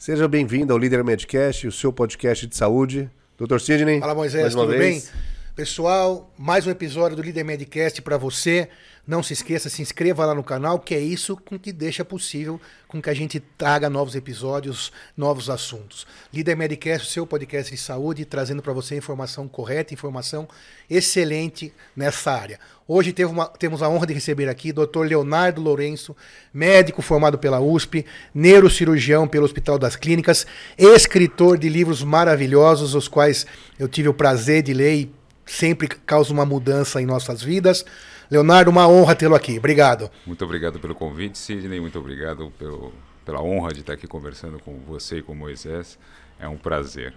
Seja bem-vindo ao Líder Medcast, o seu podcast de saúde. Dr. Sidney, fala Moisés, tudo bem? Pessoal, mais um episódio do Líder Medcast para você. Não se esqueça, se inscreva lá no canal, que é isso que deixa possível com que a gente traga novos episódios, novos assuntos. Líder Medcast, o seu podcast de saúde, trazendo para você informação correta, informação excelente nessa área. Hoje temos a honra de receber aqui o Dr. Leonardo Lourenço, médico formado pela USP, neurocirurgião pelo Hospital das Clínicas, escritor de livros maravilhosos, os quais eu tive o prazer de ler e sempre causa uma mudança em nossas vidas. Leonardo, uma honra tê-lo aqui. Obrigado. Muito obrigado pelo convite, Sidney. Muito obrigado pela honra de estar aqui conversando com você e com o Moisés. É um prazer.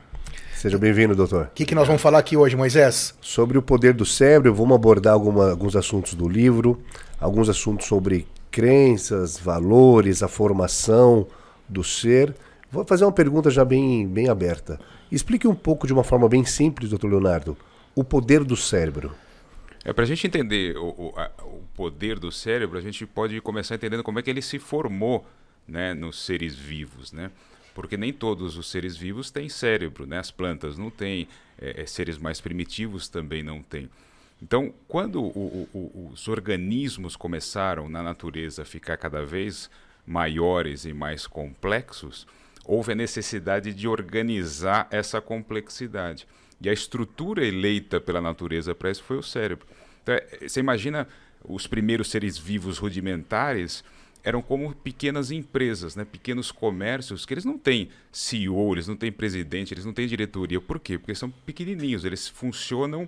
Seja bem-vindo, doutor. O que nós vamos falar aqui hoje, Moisés? Sobre o poder do cérebro, vamos abordar alguns assuntos do livro, alguns assuntos sobre crenças, valores, a formação do ser. Vou fazer uma pergunta já bem aberta. Explique um pouco de uma forma bem simples, doutor Leonardo, o poder do cérebro. Para a gente entender o poder do cérebro, a gente pode começar entendendo como é que ele se formou, né, nos seres vivos, né? Porque nem todos os seres vivos têm cérebro, né? As plantas não têm, seres mais primitivos também não têm. Então, quando os organismos começaram na natureza a ficar cada vez maiores e mais complexos, houve a necessidade de organizar essa complexidade. E a estrutura eleita pela natureza para isso foi o cérebro. Então, você imagina os primeiros seres vivos rudimentares eram como pequenas empresas, né? Pequenos comércios que eles não têm CEO, eles não têm presidente, eles não têm diretoria. Por quê? Porque são pequenininhos, eles funcionam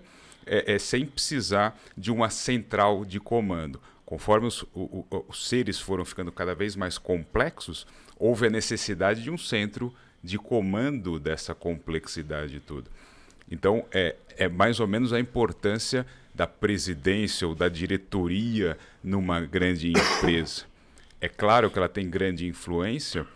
sem precisar de uma central de comando. Conforme os seres foram ficando cada vez mais complexos, houve a necessidade de um centro de comando dessa complexidade toda. Então, é mais ou menos a importância da presidência ou da diretoria numa grande empresa. É claro que ela tem grande influência,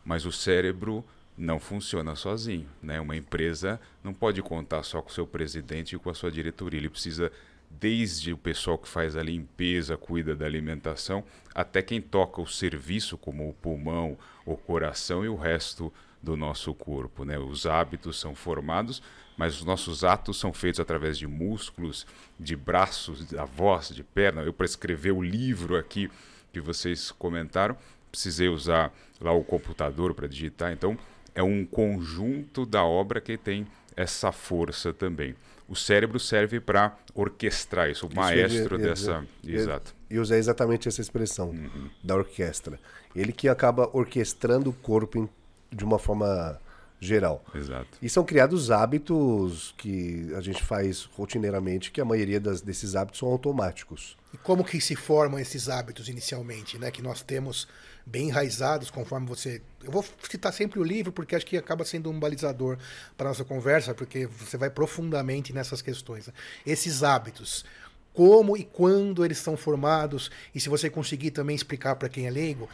mas o cérebro não funciona sozinho, né? Uma empresa não pode contar só com o seu presidente e com a sua diretoria. Ele precisa, desde o pessoal que faz a limpeza, cuida da alimentação, até quem toca o serviço, como o pulmão, o coração e o resto do nosso corpo, né? Os hábitos são formados, mas os nossos atos são feitos através de músculos, de braços, da voz, de perna. Eu, para escrever o livro aqui que vocês comentaram, precisei usar lá o computador para digitar. Então, é um conjunto da obra que tem essa força também. O cérebro serve para orquestrar isso, o maestro dessa... Exato. E usar exatamente essa expressão da orquestra. Ele que acaba orquestrando o corpo de uma forma geral. Exato. E são criados hábitos que a gente faz rotineiramente, que a maioria desses hábitos são automáticos. E como que se formam esses hábitos inicialmente, né? Que nós temos bem enraizados, conforme você... Eu vou citar sempre o livro, porque acho que acaba sendo um balizador para a nossa conversa, porque você vai profundamente nessas questões. Esses hábitos, como e quando eles são formados, e se você conseguir também explicar para quem é leigo,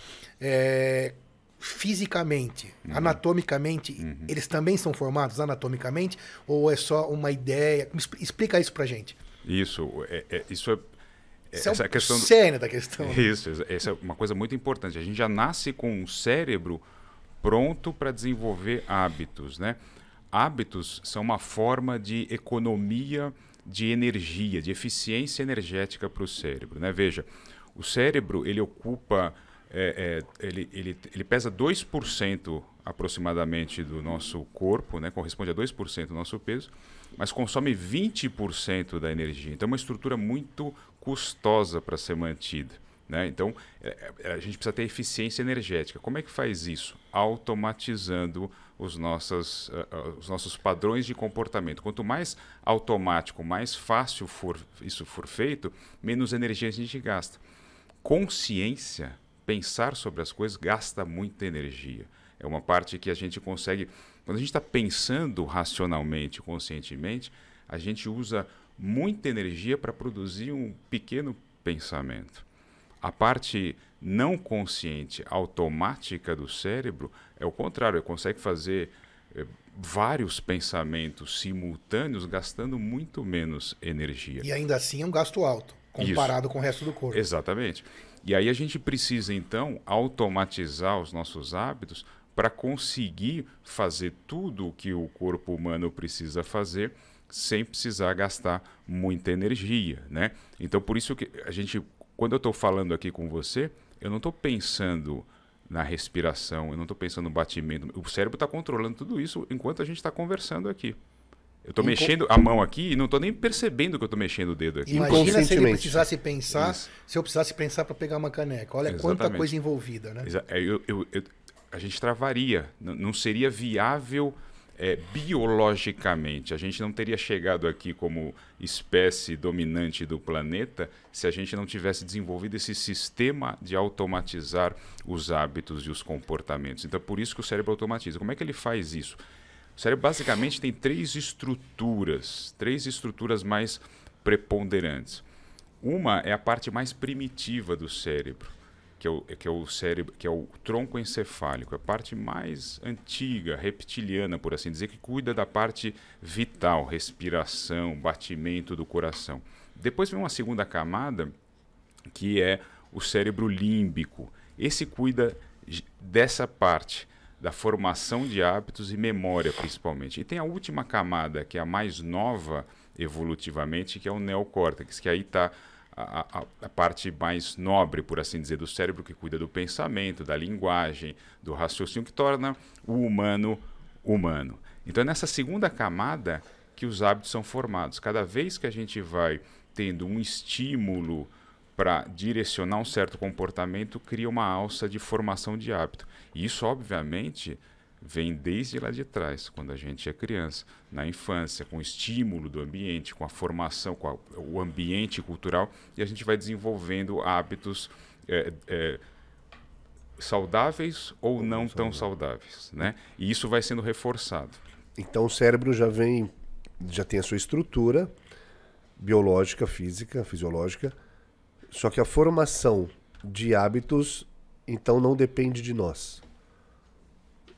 fisicamente, anatomicamente, eles também são formados anatomicamente, ou é só uma ideia? Explica isso pra gente. Isso essa é a questão cerne da questão. Isso, essa é uma coisa muito importante. A gente já nasce com um cérebro pronto para desenvolver hábitos, né? Hábitos são uma forma de economia de energia, de eficiência energética para o cérebro, né? Veja, o cérebro, ele ocupa... ele pesa 2% aproximadamente do nosso corpo, né? Corresponde a 2% do nosso peso, mas consome 20% da energia. Então é uma estrutura muito custosa para ser mantida, né? Então a gente precisa ter eficiência energética. Como é que faz isso? Automatizando os nossos padrões de comportamento. Quanto mais automático, mais fácil isso for feito, menos energia a gente gasta. Consciência, pensar sobre as coisas, gasta muita energia. É uma parte que a gente consegue... Quando a gente está pensando racionalmente, conscientemente, a gente usa muita energia para produzir um pequeno pensamento. A parte não consciente, automática do cérebro, é o contrário, ele consegue fazer vários pensamentos simultâneos gastando muito menos energia. E ainda assim é um gasto alto, comparado com o resto do corpo. Exatamente. E aí a gente precisa, então, automatizar os nossos hábitos para conseguir fazer tudo o que o corpo humano precisa fazer sem precisar gastar muita energia, né? Então, por isso que quando eu estou falando aqui com você, eu não estou pensando na respiração, eu não estou pensando no batimento. O cérebro está controlando tudo isso enquanto a gente está conversando aqui. Eu estou mexendo a mão aqui e não estou nem percebendo que eu estou mexendo o dedo aqui. Imagina se ele precisasse pensar, se eu precisasse pensar para pegar uma caneca. Olha quanta coisa envolvida, né? A gente travaria, não seria viável biologicamente. A gente não teria chegado aqui como espécie dominante do planeta se a gente não tivesse desenvolvido esse sistema de automatizar os hábitos e os comportamentos. Então, por isso que o cérebro automatiza. Como é que ele faz isso? O cérebro basicamente tem três estruturas mais preponderantes. Uma é a parte mais primitiva do cérebro, que é o tronco encefálico, a parte mais antiga, reptiliana, por assim dizer, que cuida da parte vital, respiração, batimento do coração. Depois vem uma segunda camada, que é o cérebro límbico. Esse cuida dessa parte, da formação de hábitos e memória, principalmente. E tem a última camada, que é a mais nova evolutivamente, que é o neocórtex, que aí está a parte mais nobre, por assim dizer, do cérebro, que cuida do pensamento, da linguagem, do raciocínio, que torna o humano humano. Então é nessa segunda camada que os hábitos são formados. Cada vez que a gente vai tendo um estímulo para direcionar um certo comportamento, cria uma alça de formação de hábito. E isso, obviamente, vem desde lá de trás, quando a gente é criança, na infância, com o estímulo do ambiente, com a formação, com o ambiente cultural, e a gente vai desenvolvendo hábitos saudáveis ou não tão saudáveis, né? E isso vai sendo reforçado. Então o cérebro já tem a sua estrutura biológica, física, fisiológica, só que a formação de hábitos, então, não depende de nós.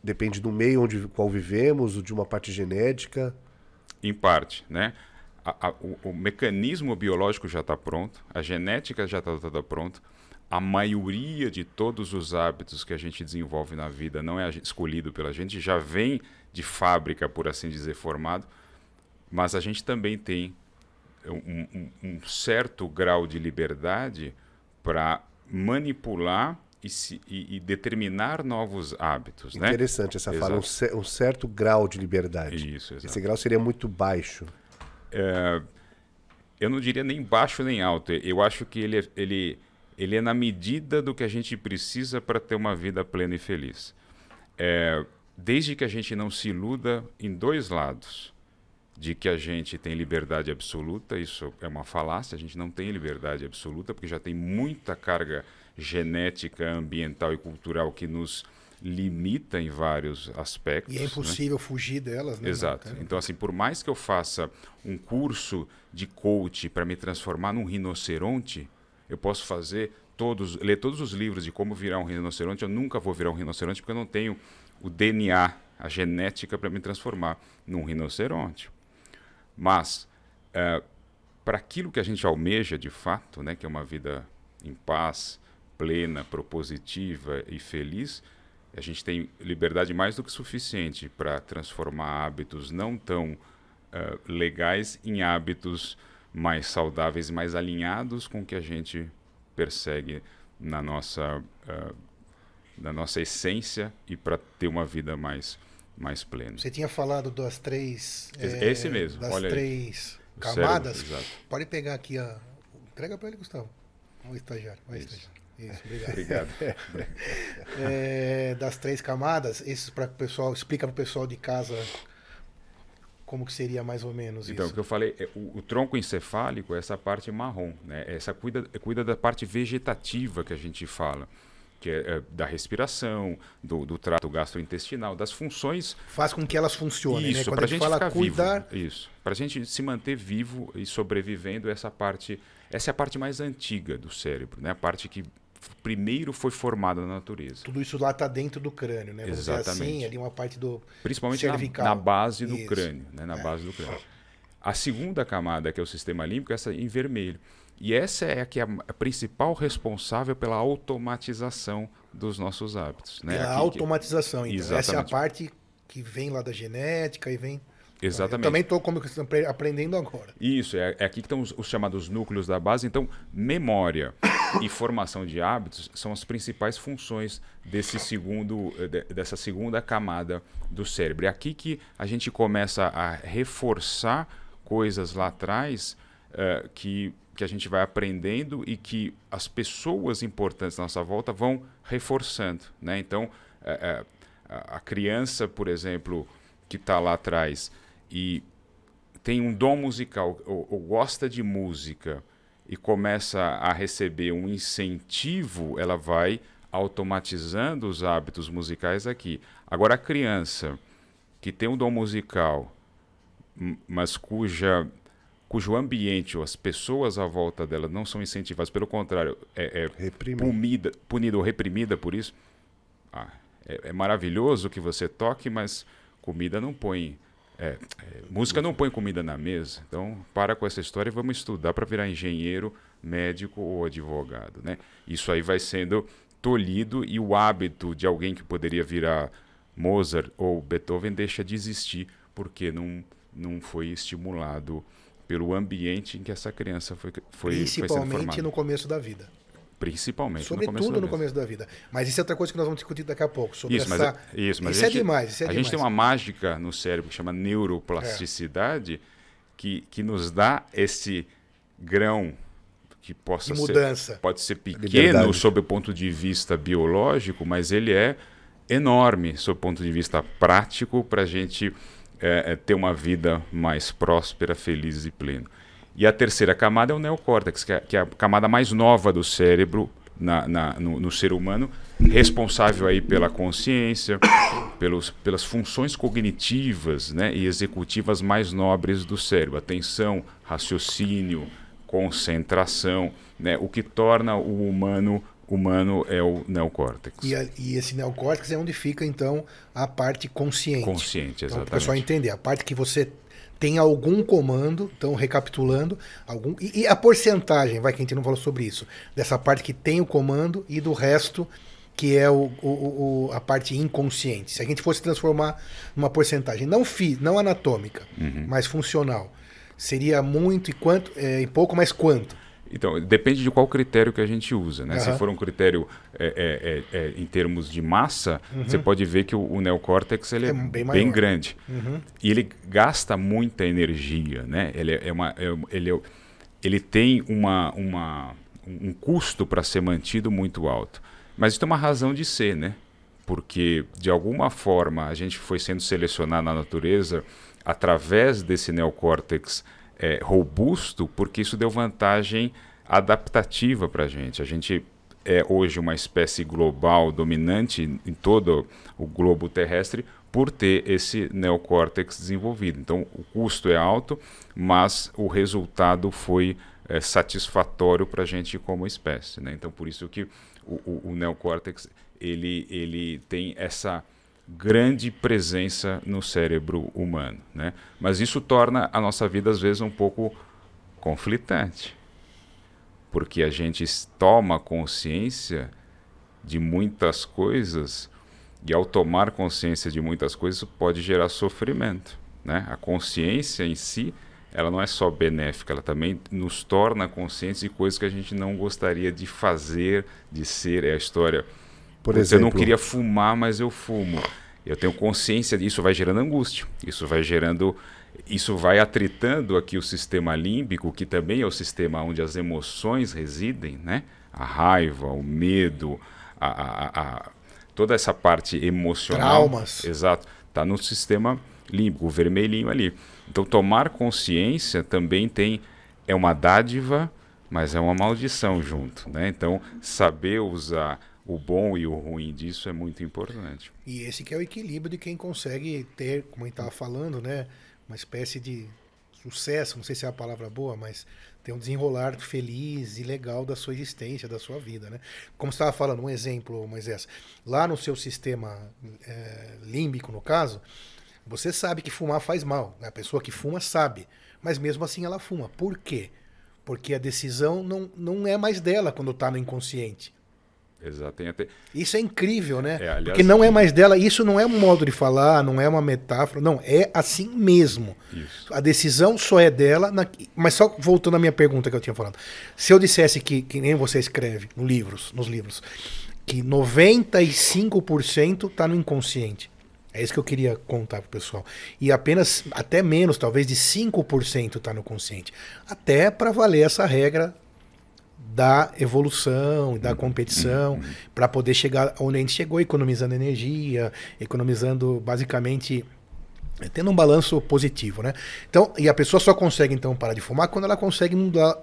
Depende do meio qual vivemos, ou de uma parte genética? Em parte, né? O mecanismo biológico já está pronto, a genética já está toda pronta, a maioria de todos os hábitos que a gente desenvolve na vida não é escolhido pela gente, já vem de fábrica, por assim dizer, formado, mas a gente também tem um certo grau de liberdade para manipular e determinar novos hábitos. Interessante, né? Essa fala, um certo grau de liberdade. Isso, exato. Esse grau seria muito baixo. Eu não diria nem baixo nem alto. Eu acho que ele é na medida do que a gente precisa para ter uma vida plena e feliz. Desde que a gente não se iluda em dois lados, de que a gente tem liberdade absoluta, isso é uma falácia, a gente não tem liberdade absoluta, porque já tem muita carga genética, ambiental e cultural que nos limita em vários aspectos. E é impossível, né, fugir delas, né? Exato. Então, assim, por mais que eu faça um curso de coach para me transformar num rinoceronte, eu posso ler todos os livros de como virar um rinoceronte, eu nunca vou virar um rinoceronte porque eu não tenho o DNA, a genética para me transformar num rinoceronte. Mas, para aquilo que a gente almeja de fato, né, que é uma vida em paz, plena, propositiva e feliz, a gente tem liberdade mais do que suficiente para transformar hábitos não tão legais em hábitos mais saudáveis e mais alinhados com o que a gente persegue na nossa essência e para ter uma vida mais plena. Você tinha falado das três... Esse mesmo. Das olha três aí. camadas. Cérebro, pode pegar aqui a... Entrega para ele, Gustavo. Vamos, estagiário. Vai, estagiário. Isso, obrigado. Das três camadas, esses para o pessoal, explica para o pessoal de casa como que seria mais ou menos então, isso. O que eu falei, o tronco encefálico é essa parte marrom, né? Essa cuida da parte vegetativa que a gente fala, que é da respiração, do trato gastrointestinal, das funções. Faz com que elas funcionem, isso, né? Quando pra a gente gente fala ficar cuidar... vivo. Isso, para a gente se manter vivo e sobrevivendo, essa é a parte mais antiga do cérebro, né? A parte que primeiro foi formada na natureza. Tudo isso lá está dentro do crânio, né? Vamos Exatamente. dizer assim, ali uma parte do principalmente cervical. na base do isso. crânio, né? Na base do crânio. A segunda camada, que é o sistema límbico, essa em vermelho. E essa é a principal responsável pela automatização dos nossos hábitos. Né? Pela automatização, então. Exatamente. Essa é a parte que vem lá da genética e vem... Exatamente. Eu também estou aprendendo agora. Isso, é aqui que estão os chamados núcleos da base. Então, memória e formação de hábitos são as principais funções dessa segunda camada do cérebro. É aqui que a gente começa a reforçar coisas lá atrás que a gente vai aprendendo e que as pessoas importantes à nossa volta vão reforçando. Né? Então, a criança, por exemplo, que está lá atrás e tem um dom musical ou gosta de música e começa a receber um incentivo, ela vai automatizando os hábitos musicais aqui. Agora, a criança que tem um dom musical, mas cujo ambiente ou as pessoas à volta dela não são incentivadas, pelo contrário, é punida ou reprimida por isso, é maravilhoso que você toque, mas comida não põe... música não põe comida na mesa. Então, para com essa história e vamos estudar para virar engenheiro, médico ou advogado. Né? Isso aí vai sendo tolhido e o hábito de alguém que poderia virar Mozart ou Beethoven deixa de existir porque não foi estimulado pelo ambiente em que essa criança foi sendo formada. Principalmente no começo da vida. Principalmente. Sobretudo no começo da vida. Mas isso é outra coisa que nós vamos discutir daqui a pouco. Sobre isso, mas é demais. A gente tem uma mágica no cérebro que chama neuroplasticidade que nos dá esse grão que pode ser pequeno sob o ponto de vista biológico, mas ele é enorme sob o ponto de vista prático para a gente ter uma vida mais próspera, feliz e plena. E a terceira camada é o neocórtex, que é a camada mais nova do cérebro no ser humano, responsável aí pela consciência, pelas funções cognitivas, né, e executivas mais nobres do cérebro. Atenção, raciocínio, concentração, né, o que torna o humano é o neocórtex. E esse neocórtex é onde fica, então, a parte consciente. Consciente, exatamente. Então, para o pessoal entender, a parte que você... tem algum comando, então recapitulando, e a porcentagem, que a gente não falou sobre isso, dessa parte que tem o comando e do resto que é a parte inconsciente. Se a gente fosse transformar numa porcentagem, não anatômica, mas funcional, seria muito e quanto, e pouco, mas quanto? Então, depende de qual critério que a gente usa. Né? Se for um critério em termos de massa, você pode ver que o neocórtex ele é bem grande. E ele gasta muita energia. Né? Ele tem um custo para ser mantido muito alto. Mas isso tem uma razão de ser, né? Porque, de alguma forma, a gente foi sendo selecionado na natureza através desse neocórtex robusto, porque isso deu vantagem adaptativa para a gente. A gente é hoje uma espécie global dominante em todo o globo terrestre por ter esse neocórtex desenvolvido. Então, o custo é alto, mas o resultado foi satisfatório para a gente como espécie. Né? Então, por isso que o neocórtex ele tem essa grande presença no cérebro humano, né? Mas isso torna a nossa vida às vezes um pouco conflitante, porque a gente toma consciência de muitas coisas e ao tomar consciência de muitas coisas pode gerar sofrimento, né? A consciência em si, ela não é só benéfica, ela também nos torna conscientes de coisas que a gente não gostaria de fazer, de ser. É a história... Por exemplo, eu não queria fumar, mas eu fumo. Eu tenho consciência disso, vai gerando angústia. Isso vai atritando aqui o sistema límbico, que também é o sistema onde as emoções residem, né? A raiva, o medo, toda essa parte emocional. Traumas. Exato. Está no sistema límbico, o vermelhinho ali. Então, tomar consciência também é uma dádiva, mas é uma maldição junto, né? Então, saber usar o bom e o ruim disso é muito importante. E esse que é o equilíbrio de quem consegue ter, como a gente estava falando, né, uma espécie de sucesso, não sei se é a palavra boa, mas ter um desenrolar feliz e legal da sua existência, da sua vida. Né? Como você estava falando, um exemplo, Moisés, lá no seu sistema límbico, no caso, você sabe que fumar faz mal. Né? A pessoa que fuma sabe. mas mesmo assim ela fuma. Por quê? Porque a decisão não é mais dela quando está no inconsciente. Exato. Isso é incrível, né? Aliás, porque não é mais dela. Isso não é um modo de falar, não é uma metáfora. Não, é assim mesmo. Isso. A decisão só é dela. Mas só voltando à minha pergunta que eu tinha falado. Se eu dissesse que nem você escreve nos livros, que 95% está no inconsciente. É isso que eu queria contar pro pessoal. E apenas, até menos, talvez de 5% está no consciente. Até para valer essa regra da evolução, da competição, para poder chegar onde a gente chegou, economizando energia, economizando basicamente, tendo um balanço positivo, né? Então, e a pessoa só consegue então parar de fumar quando ela consegue mudar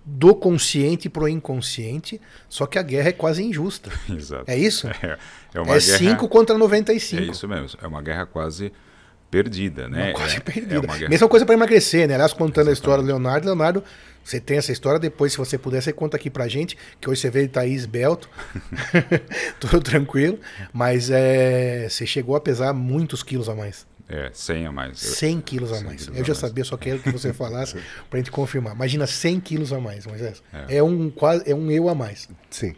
do consciente pro inconsciente, só que a guerra é quase injusta. Exato. É isso? É guerra... 5 contra 95. É isso mesmo, é uma guerra quase perdida, né? Quase perdida. É uma guerra... Mesma coisa para emagrecer, né? Aliás, contando a história do Leonardo, você tem essa história, depois, se você puder, você conta aqui pra gente, que hoje você vê ele tá aí esbelto, tudo tranquilo, mas você chegou a pesar muitos quilos a mais. 100 a mais. 100 quilos a mais. Eu já sabia, só quero que você falasse pra gente confirmar. Imagina 100 quilos a mais, Moisés. É um eu a mais. Sim.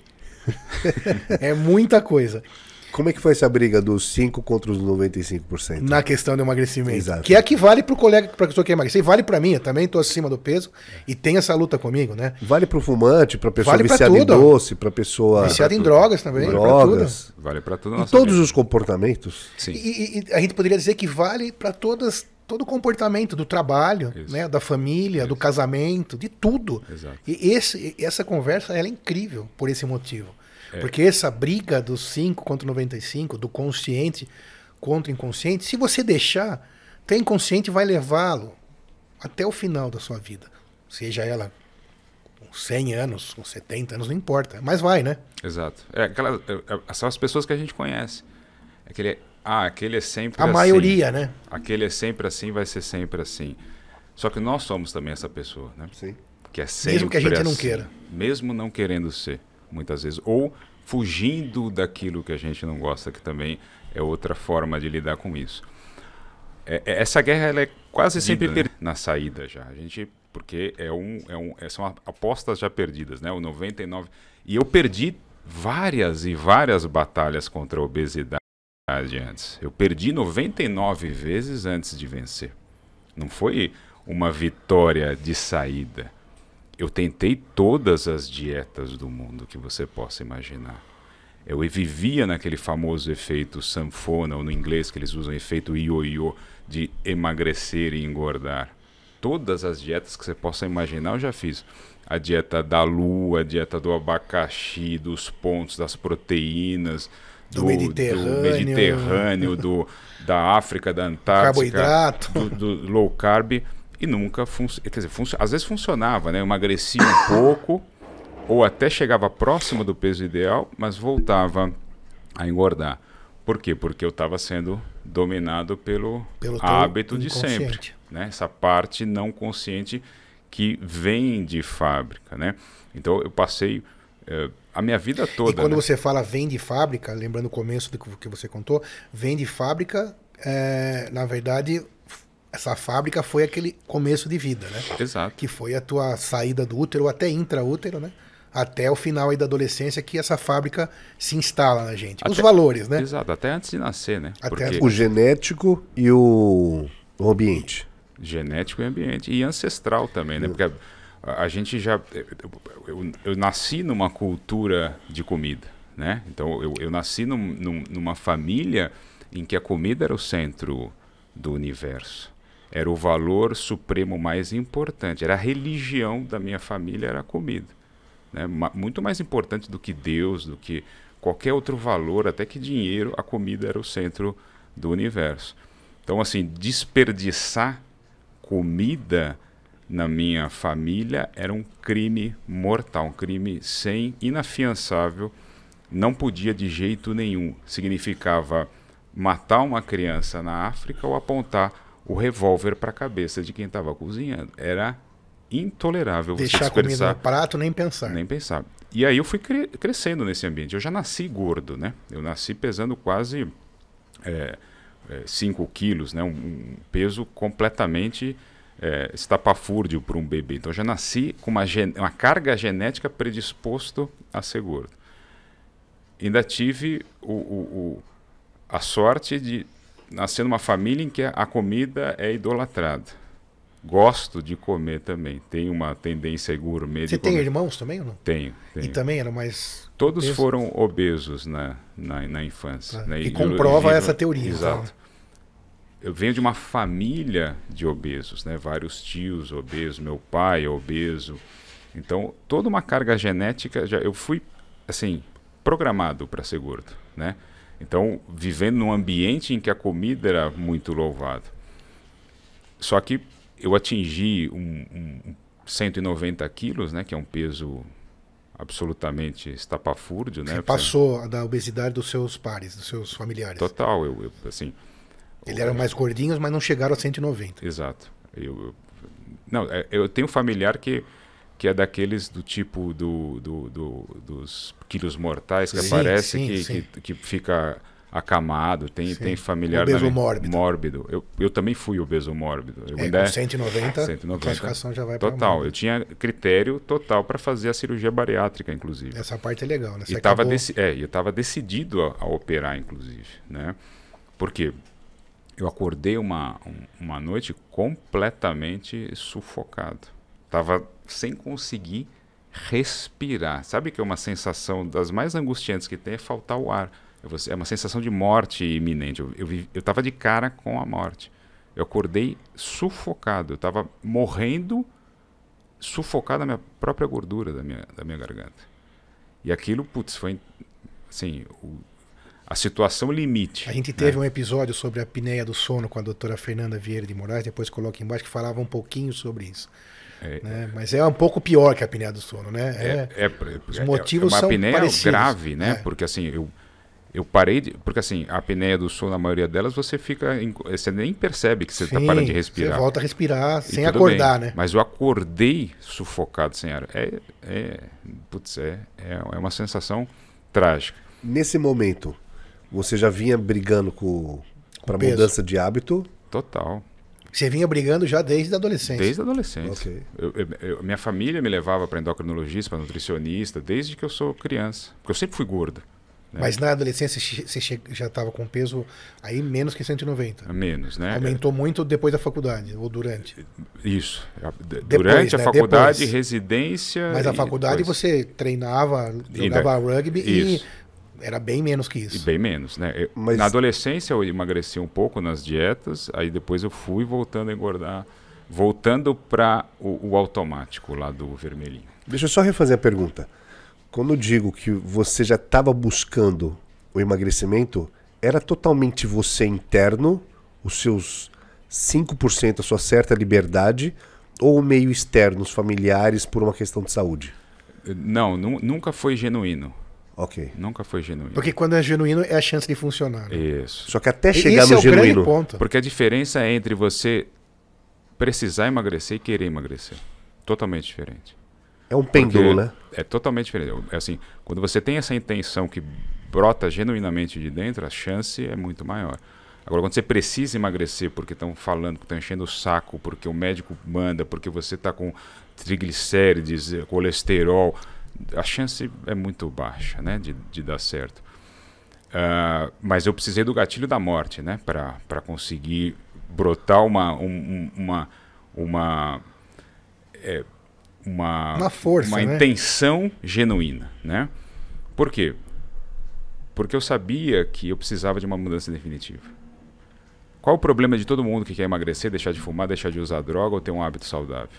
É muita coisa. Como é que foi essa briga dos 5 contra os 95%? Na questão do emagrecimento. Exato. Que é a que vale pro colega, pra pessoa que quer emagrecer. E vale pra mim, eu também tô acima do peso. E tem essa luta comigo, né? Vale pro fumante, pra pessoa Vale pra viciada em tudo. doce, pra pessoa... Viciado em drogas também. Drogas. Vale para tudo. Em todos os comportamentos. Sim. E a gente poderia dizer que vale pra todo o comportamento do trabalho, né, da família, do casamento, de tudo. Exato. E essa conversa ela é incrível por esse motivo. Porque essa briga dos 5 contra 95, do consciente contra o inconsciente, se você deixar, o inconsciente vai levá-lo até o final da sua vida. Seja ela com 100 anos, com 70 anos, não importa. Mas vai, né? Exato. São as pessoas que a gente conhece. Aquele é sempre assim. A maioria, né? Aquele é sempre assim, vai ser sempre assim. Só que nós somos também essa pessoa, né? Sim. Que é sempre mesmo que a gente assim, não queira. Mesmo não querendo ser, muitas vezes. Ou fugindo daquilo que a gente não gosta, que também é outra forma de lidar com isso. Essa guerra ela é quase sempre perdida na saída já. Porque são apostas já perdidas, né? O 99. E eu perdi várias e várias batalhas contra a obesidade antes. Eu perdi 99 vezes antes de vencer. Não foi uma vitória de saída. Eu tentei todas as dietas do mundo que você possa imaginar. Eu vivia naquele famoso efeito sanfona, ou no inglês que eles usam, efeito ioiô, de emagrecer e engordar. Todas as dietas que você possa imaginar eu já fiz. A dieta da lua, a dieta do abacaxi, dos pontos, das proteínas, do Mediterrâneo, da África, da Antártica, carboidrato, do low carb. E nunca às vezes funcionava, né? Eu emagrecia um pouco, ou até chegava próximo do peso ideal, mas voltava a engordar. Por quê? Porque eu estava sendo dominado pelo hábito de sempre. Né? Essa parte não consciente que vem de fábrica. Né? Então eu passei a minha vida toda... E quando você fala vem de fábrica, lembrando o começo do que você contou, vem de fábrica, na verdade... Essa fábrica foi aquele começo de vida, né? Exato. Que foi a tua saída do útero, até intraútero, né? Até o final aí da adolescência que essa fábrica se instala na gente. Os valores, né? Exato, até antes de nascer, né? O genético e o ambiente. Genético e ambiente. E ancestral também, né? Porque a gente já... Eu nasci numa cultura de comida, né? Então eu nasci numa família em que a comida era o centro do universo. Era o valor supremo mais importante. Era a religião da minha família, era a comida. Né? Muito mais importante do que Deus, do que qualquer outro valor, até que dinheiro, a comida era o centro do universo. Então, assim, desperdiçar comida na minha família era um crime mortal, um crime inafiançável, não podia de jeito nenhum. Significava matar uma criança na África ou apontar o revólver para a cabeça de quem estava cozinhando. Era intolerável. Deixar a comida no prato, nem pensar. Nem pensar. E aí eu fui crescendo nesse ambiente. Eu já nasci gordo, né? Eu nasci pesando quase 5 quilos, né? Um peso completamente estapafúrdio para um bebê. Então, eu já nasci com uma carga genética predisposto a ser gordo. Ainda tive a sorte de nascer numa família em que a comida é idolatrada. Gosto de comer também. Tenho uma tendência gourmet de Você comer. tem irmãos também ou não? Tenho. E também eram mais... Todos obesos? foram obesos na infância. Né? E comprova essa teoria. Exato. Então. Eu venho de uma família de obesos, né? Vários tios obesos, meu pai é obeso. Então, toda uma carga genética, eu fui, assim, programado para ser gordo, né? Então, vivendo num ambiente em que a comida era muito louvada. Só que eu atingi 190 quilos, né? Que é um peso absolutamente estapafúrdio, né? Você passou da obesidade dos seus pares, dos seus familiares. Total, assim... Eles eram mais gordinhos, mas não chegaram a 190. Exato. Eu tenho familiar que é daqueles do tipo dos quilos mortais, que aparece que fica acamado. Tem familiar obeso mórbido. Eu também fui obeso mórbido. Com 190, a classificação já vai para total. Eu tinha critério total para fazer a cirurgia bariátrica, inclusive. Essa parte é legal, né? Eu estava decidido a operar, inclusive, né? Por quê? Eu acordei uma noite completamente sufocado. Estava sem conseguir respirar. Sabe que é uma sensação das mais angustiantes que tem é faltar o ar. É uma sensação de morte iminente. Eu estava de cara com a morte. Eu acordei sufocado. Eu estava morrendo, sufocado na minha própria gordura da minha garganta. E aquilo, foi assim... A situação limite. A gente teve um episódio sobre a apneia do sono com a doutora Fernanda Vieira de Moraes, depois coloca embaixo, que falava um pouquinho sobre isso. Né? Mas é um pouco pior que a apneia do sono, né? Os motivos são parecidos. É uma apneia grave, né? Porque assim, eu parei de... Porque assim, a apneia do sono, na maioria delas, você nem percebe que você está parando de respirar. Você volta a respirar sem acordar, né? Mas eu acordei sufocado sem ar. É uma sensação trágica. Nesse momento... Você já vinha brigando para mudança de hábito? Total. Você vinha brigando já desde a adolescência? Desde a adolescência. Okay. Minha família me levava para endocrinologista, para nutricionista, desde que eu sou criança. Porque eu sempre fui gordo. Né? Mas na adolescência você já estava com peso aí menos que 190? Menos, né? Aumentou muito depois da faculdade, ou durante? Isso. Durante a faculdade, residência... Mas a faculdade você treinava, jogava rugby isso. E... Era bem menos que isso. E bem menos, né? Na adolescência eu emagreci um pouco nas dietas, aí depois eu fui voltando a engordar, voltando para o automático lá do vermelhinho. Deixa eu só refazer a pergunta. Quando eu digo que você já estava buscando o emagrecimento, era totalmente você interno, os seus 5%, a sua certa liberdade, ou o meio externo, os familiares, por uma questão de saúde? Não, nunca foi genuíno. Ok. Nunca foi genuíno. Porque quando é genuíno é a chance de funcionar. Né? Isso. Só que até chegar no genuíno... Ponto. Porque a diferença é entre você precisar emagrecer e querer emagrecer. Totalmente diferente. É um pêndulo, né? É totalmente diferente. É assim, quando você tem essa intenção que brota genuinamente de dentro, a chance é muito maior. Agora, quando você precisa emagrecer porque estão falando, que estão enchendo o saco, porque o médico manda, porque você está com triglicérides, colesterol... A chance é muito baixa, né, de dar certo. Mas eu precisei do gatilho da morte, né, para conseguir brotar uma força, uma intenção genuína, né? Por quê? Porque eu sabia que eu precisava de uma mudança definitiva. Qual o problema de todo mundo que quer emagrecer, deixar de fumar, deixar de usar droga ou ter um hábito saudável?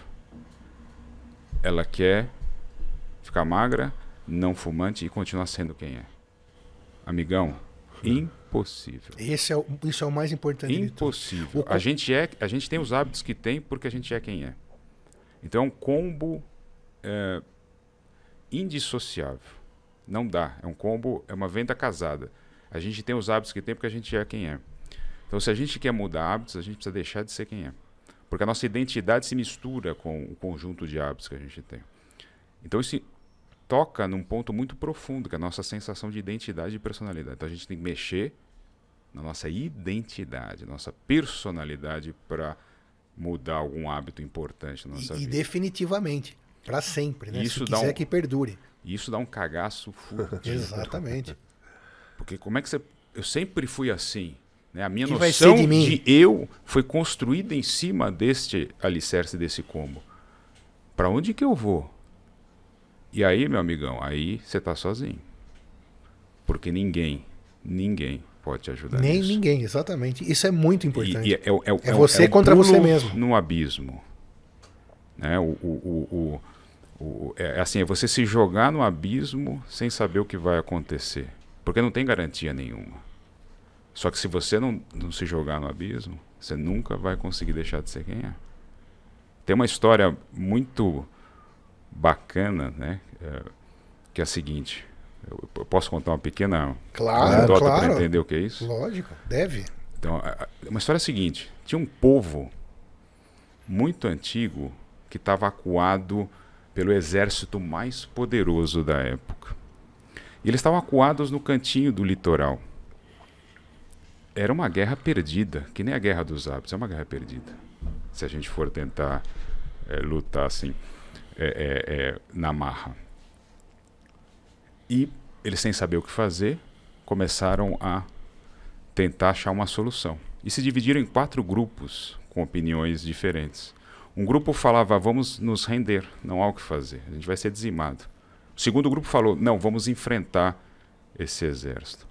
Ela quer ficar magra, não fumante e continuar sendo quem é. Amigão, impossível. Isso é o mais importante. Impossível. A gente tem os hábitos que tem porque a gente é quem é. Então é um combo indissociável. Não dá. É um combo, é uma venda casada. A gente tem os hábitos que tem porque a gente é quem é. Então se a gente quer mudar hábitos, a gente precisa deixar de ser quem é. Porque a nossa identidade se mistura com o conjunto de hábitos que a gente tem. Então isso toca num ponto muito profundo, que é a nossa sensação de identidade e personalidade. Então a gente tem que mexer na nossa identidade, nossa personalidade para mudar algum hábito importante na nossa vida. E definitivamente, para sempre, né? Isso se quiser que perdure. Isso dá um cagaço fudido. Exatamente. Porque como é que você... Eu sempre fui assim. Né? A minha Que vai noção ser de mim? de eu foi construída em cima deste alicerce, desse combo. Para onde que eu vou? E aí, meu amigão, aí você tá sozinho. Porque ninguém pode te ajudar Nem nisso. ninguém, exatamente. Isso é muito importante. É você contra pulo você mesmo. no abismo. Né? É assim, é você se jogar no abismo sem saber o que vai acontecer. Porque não tem garantia nenhuma. Só que se você não se jogar no abismo, você nunca vai conseguir deixar de ser quem é. Tem uma história muito bacana, né? Que é a seguinte. Eu posso contar uma pequena anedota para entender o que é isso? Lógico, deve. Então, uma história é a seguinte. Tinha um povo muito antigo que estava acuado pelo exército mais poderoso da época. E eles estavam acuados no cantinho do litoral. Era uma guerra perdida, que nem a Guerra dos Hábitos, é uma guerra perdida. Se a gente for tentar lutar assim, na marra. E eles, sem saber o que fazer, começaram a tentar achar uma solução. E se dividiram em 4 grupos com opiniões diferentes. Um grupo falava, vamos nos render, não há o que fazer, a gente vai ser dizimado. O segundo grupo falou, não, vamos enfrentar esse exército.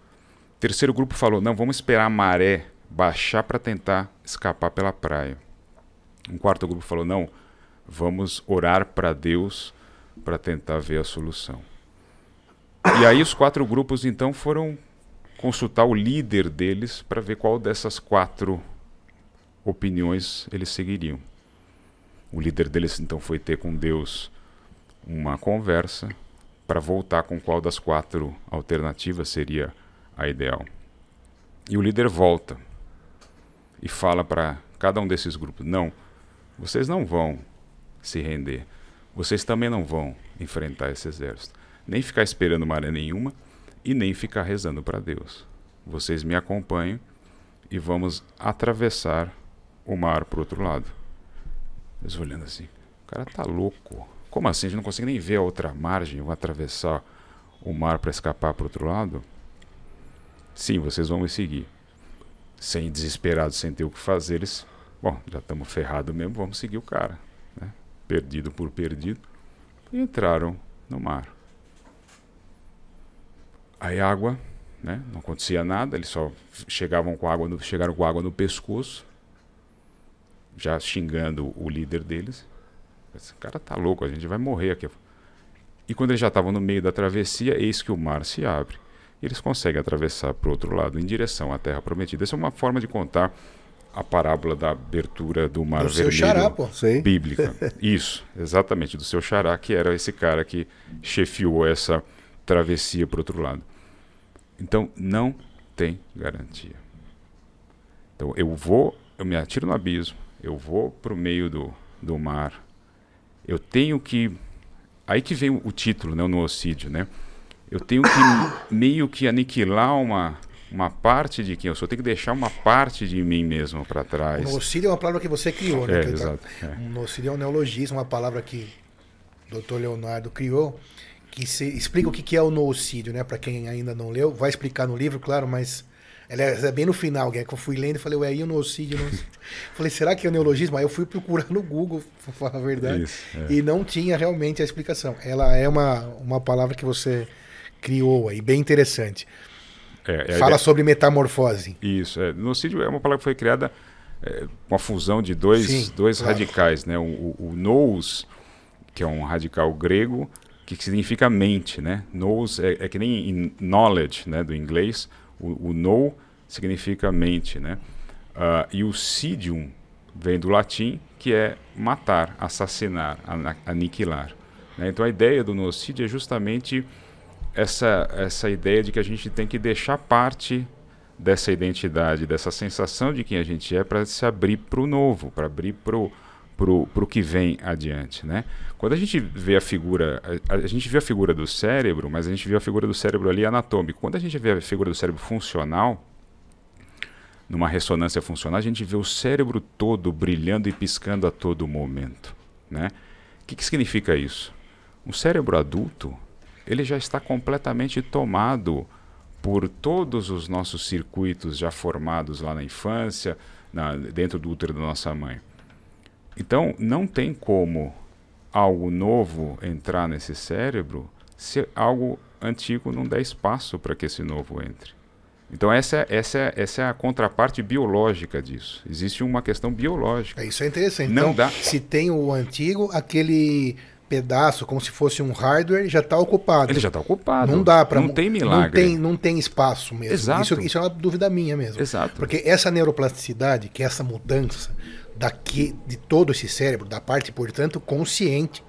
O terceiro grupo falou, não, vamos esperar a maré baixar para tentar escapar pela praia. Um quarto grupo falou, não, vamos orar para Deus para tentar ver a solução. E aí os 4 grupos então foram consultar o líder deles para ver qual dessas 4 opiniões eles seguiriam. O líder deles então foi ter com Deus uma conversa para voltar com qual das 4 alternativas seria a ideal. E o líder volta e fala para cada um desses grupos, não, vocês não vão se render, vocês também não vão enfrentar esse exército, nem ficar esperando maré nenhuma e nem ficar rezando para Deus. Vocês me acompanham e vamos atravessar o mar para o outro lado. Eles olhando assim, o cara tá louco. Como assim? A gente não consegue nem ver a outra margem, vou atravessar o mar para escapar para o outro lado? Sim, vocês vão me seguir. Sem desesperados, sem ter o que fazer, eles... Bom, já estamos ferrados mesmo, vamos seguir o cara. Né? Perdido por perdido. E entraram no mar. Aí a água, né? Não acontecia nada, eles só chegaram com água no pescoço, já xingando o líder deles. Esse cara tá louco, a gente vai morrer aqui. E quando eles já estavam no meio da travessia, eis que o mar se abre. E eles conseguem atravessar para o outro lado, em direção à Terra Prometida. Essa é uma forma de contar a parábola da abertura do Mar Vermelho, seu xará, pô. bíblica. Isso, exatamente, do seu xará, que era esse cara que chefiou essa travessia para o outro lado. Então, não tem garantia. Então, eu me atiro no abismo, eu vou para o meio do mar, eu tenho que... Aí que vem o título, né, o noocídio, né? Eu tenho que meio que aniquilar uma parte de quem eu sou, eu tenho que deixar uma parte de mim mesmo para trás. O noocídio é uma palavra que você criou, né? Exato. Um noocídio é um neologismo, uma palavra que o Dr. Leonardo criou, que explica o que é o noocídio, né? Para quem ainda não leu, vai explicar no livro, claro, mas ela é bem no final, que eu fui lendo e falei, ué, e o noocídio? Falei, será que é o neologismo? Aí eu fui procurar no Google, pra falar a verdade, e não tinha realmente a explicação. Ela é uma palavra que você criou aí, bem interessante. Fala sobre metamorfose. Isso, noocídio é uma palavra que foi criada com a fusão de dois radicais, né? O nous, que é um radical grego, que significa mente, né? Nous é que nem knowledge, né, do inglês. O know significa mente, né? E o cidium vem do latim, que é matar, assassinar, aniquilar. Né? Então a ideia do noocídio é justamente essa ideia de que a gente tem que deixar parte dessa identidade, dessa sensação de quem a gente é, para se abrir para o novo, para abrir para o que vem adiante, né? Quando a gente vê a figura, a gente vê a figura do cérebro, mas a gente vê a figura do cérebro ali anatômico. Quando a gente vê a figura do cérebro funcional, numa ressonância funcional, a gente vê o cérebro todo brilhando e piscando a todo momento, né? O que significa isso? O cérebro adulto, ele já está completamente tomado por todos os nossos circuitos já formados lá na infância, dentro do útero da nossa mãe. Então, não tem como algo novo entrar nesse cérebro se algo antigo não der espaço para que esse novo entre. Então essa é a contraparte biológica disso. Existe uma questão biológica. Isso é interessante. Não então, dá. Se tem o antigo, aquele pedaço, como se fosse um hardware, já está ocupado. Ele já está ocupado. Não dá para. Não tem milagre. Não tem espaço mesmo. Exato. Isso é uma dúvida minha mesmo. Exato. Porque essa neuroplasticidade, que é essa mudança de todo esse cérebro, da parte, portanto, consciente,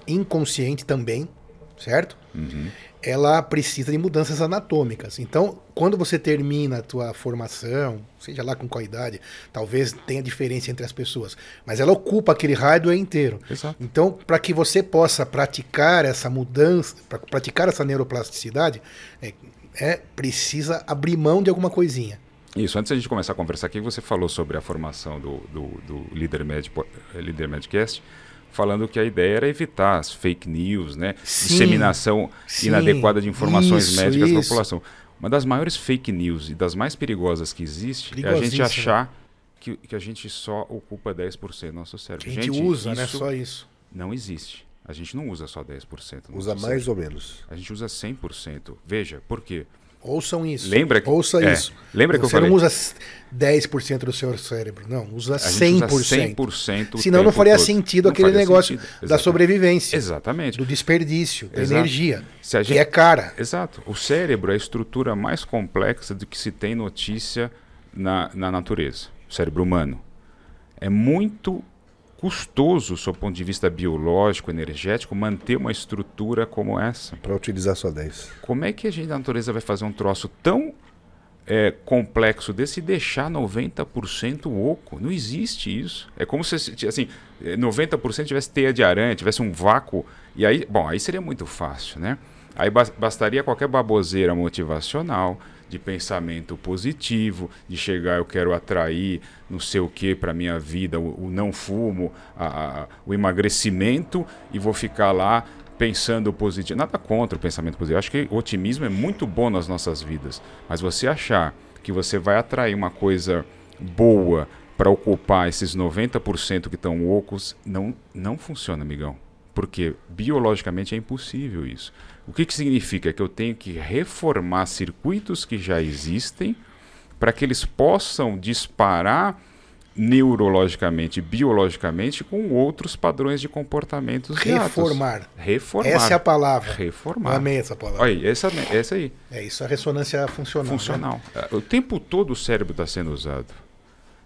inconsciente também, certo? Uhum. Ela precisa de mudanças anatômicas. Então, quando você termina a tua formação, seja lá com qual idade, talvez tenha diferença entre as pessoas, mas ela ocupa aquele hardware inteiro. Exato. Então, para que você possa praticar essa mudança, para praticar essa neuroplasticidade, precisa abrir mão de alguma coisinha. Isso, antes da gente começar a conversar aqui, você falou sobre a formação do Líder Medcast, falando que a ideia era evitar as fake news, né? Disseminação inadequada de informações médicas para a população. Uma das maiores fake news e das mais perigosas que existe é a gente achar que a gente só ocupa 10% do nosso cérebro. A gente usa, né? Só isso. Não existe. A gente não usa só 10%. Usa mais ou menos. A gente usa 100%. Veja, por quê? Ouçam isso. Ouça isso. Lembra que eu falei? Você não usa 10% do seu cérebro, não. Usa 100%. Usa 100%. Senão não faria sentido aquele negócio da sobrevivência. Exatamente. Do desperdício, da energia, que é cara. Exato. O cérebro é a estrutura mais complexa do que se tem notícia na natureza. O cérebro humano. É muito custoso, sob o ponto de vista biológico, energético, manter uma estrutura como essa. Para utilizar só 10. Como é que a gente, da natureza, vai fazer um troço tão complexo desse e deixar 90% oco? Não existe isso. É como se, assim, 90% tivesse teia de aranha, tivesse um vácuo. E aí, bom, aí seria muito fácil, né? Aí bastaria qualquer baboseira motivacional, de pensamento positivo, de chegar, eu quero atrair não sei o que para minha vida, o não fumo, o emagrecimento, e vou ficar lá pensando positivo. Nada contra o pensamento positivo. Eu acho que o otimismo é muito bom nas nossas vidas. Mas você achar que você vai atrair uma coisa boa para ocupar esses 90% que estão ocos, não funciona, amigão. Porque biologicamente é impossível isso. O que significa? Que eu tenho que reformar circuitos que já existem para que eles possam disparar neurologicamente, biologicamente, com outros padrões de comportamentos. Reformar. Reformar. Essa é a palavra. Reformar. Eu amei essa palavra. Olha, essa aí. É isso, a ressonância funcional. Né? O tempo todo o cérebro está sendo usado.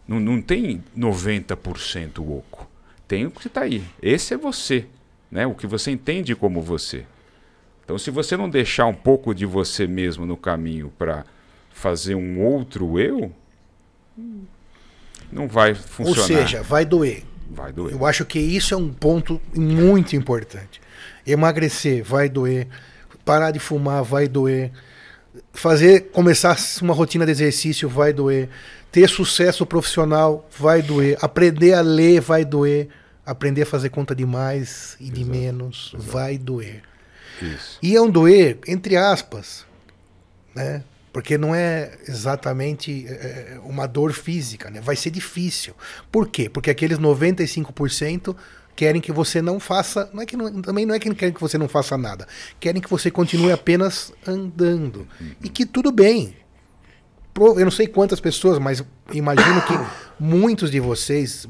Não tem 90% oco. Tem o que está aí. Esse é você. Né? O que você entende como você. Então, se você não deixar um pouco de você mesmo no caminho para fazer um outro eu, não vai funcionar. Ou seja, vai doer. Vai doer. Eu acho que isso é um ponto muito importante. Emagrecer vai doer. Parar de fumar vai doer. Começar uma rotina de exercício vai doer. Ter sucesso profissional vai doer. Aprender a ler vai doer. Aprender a fazer conta de mais e de menos vai doer. Isso. E é um doer, entre aspas, né? Porque não é exatamente uma dor física, né? Vai ser difícil. Por quê? Porque aqueles 95% querem que você não faça... também não é que querem que você não faça nada. Querem que você continue apenas andando. E que tudo bem. Eu não sei quantas pessoas, mas imagino que muitos de vocês,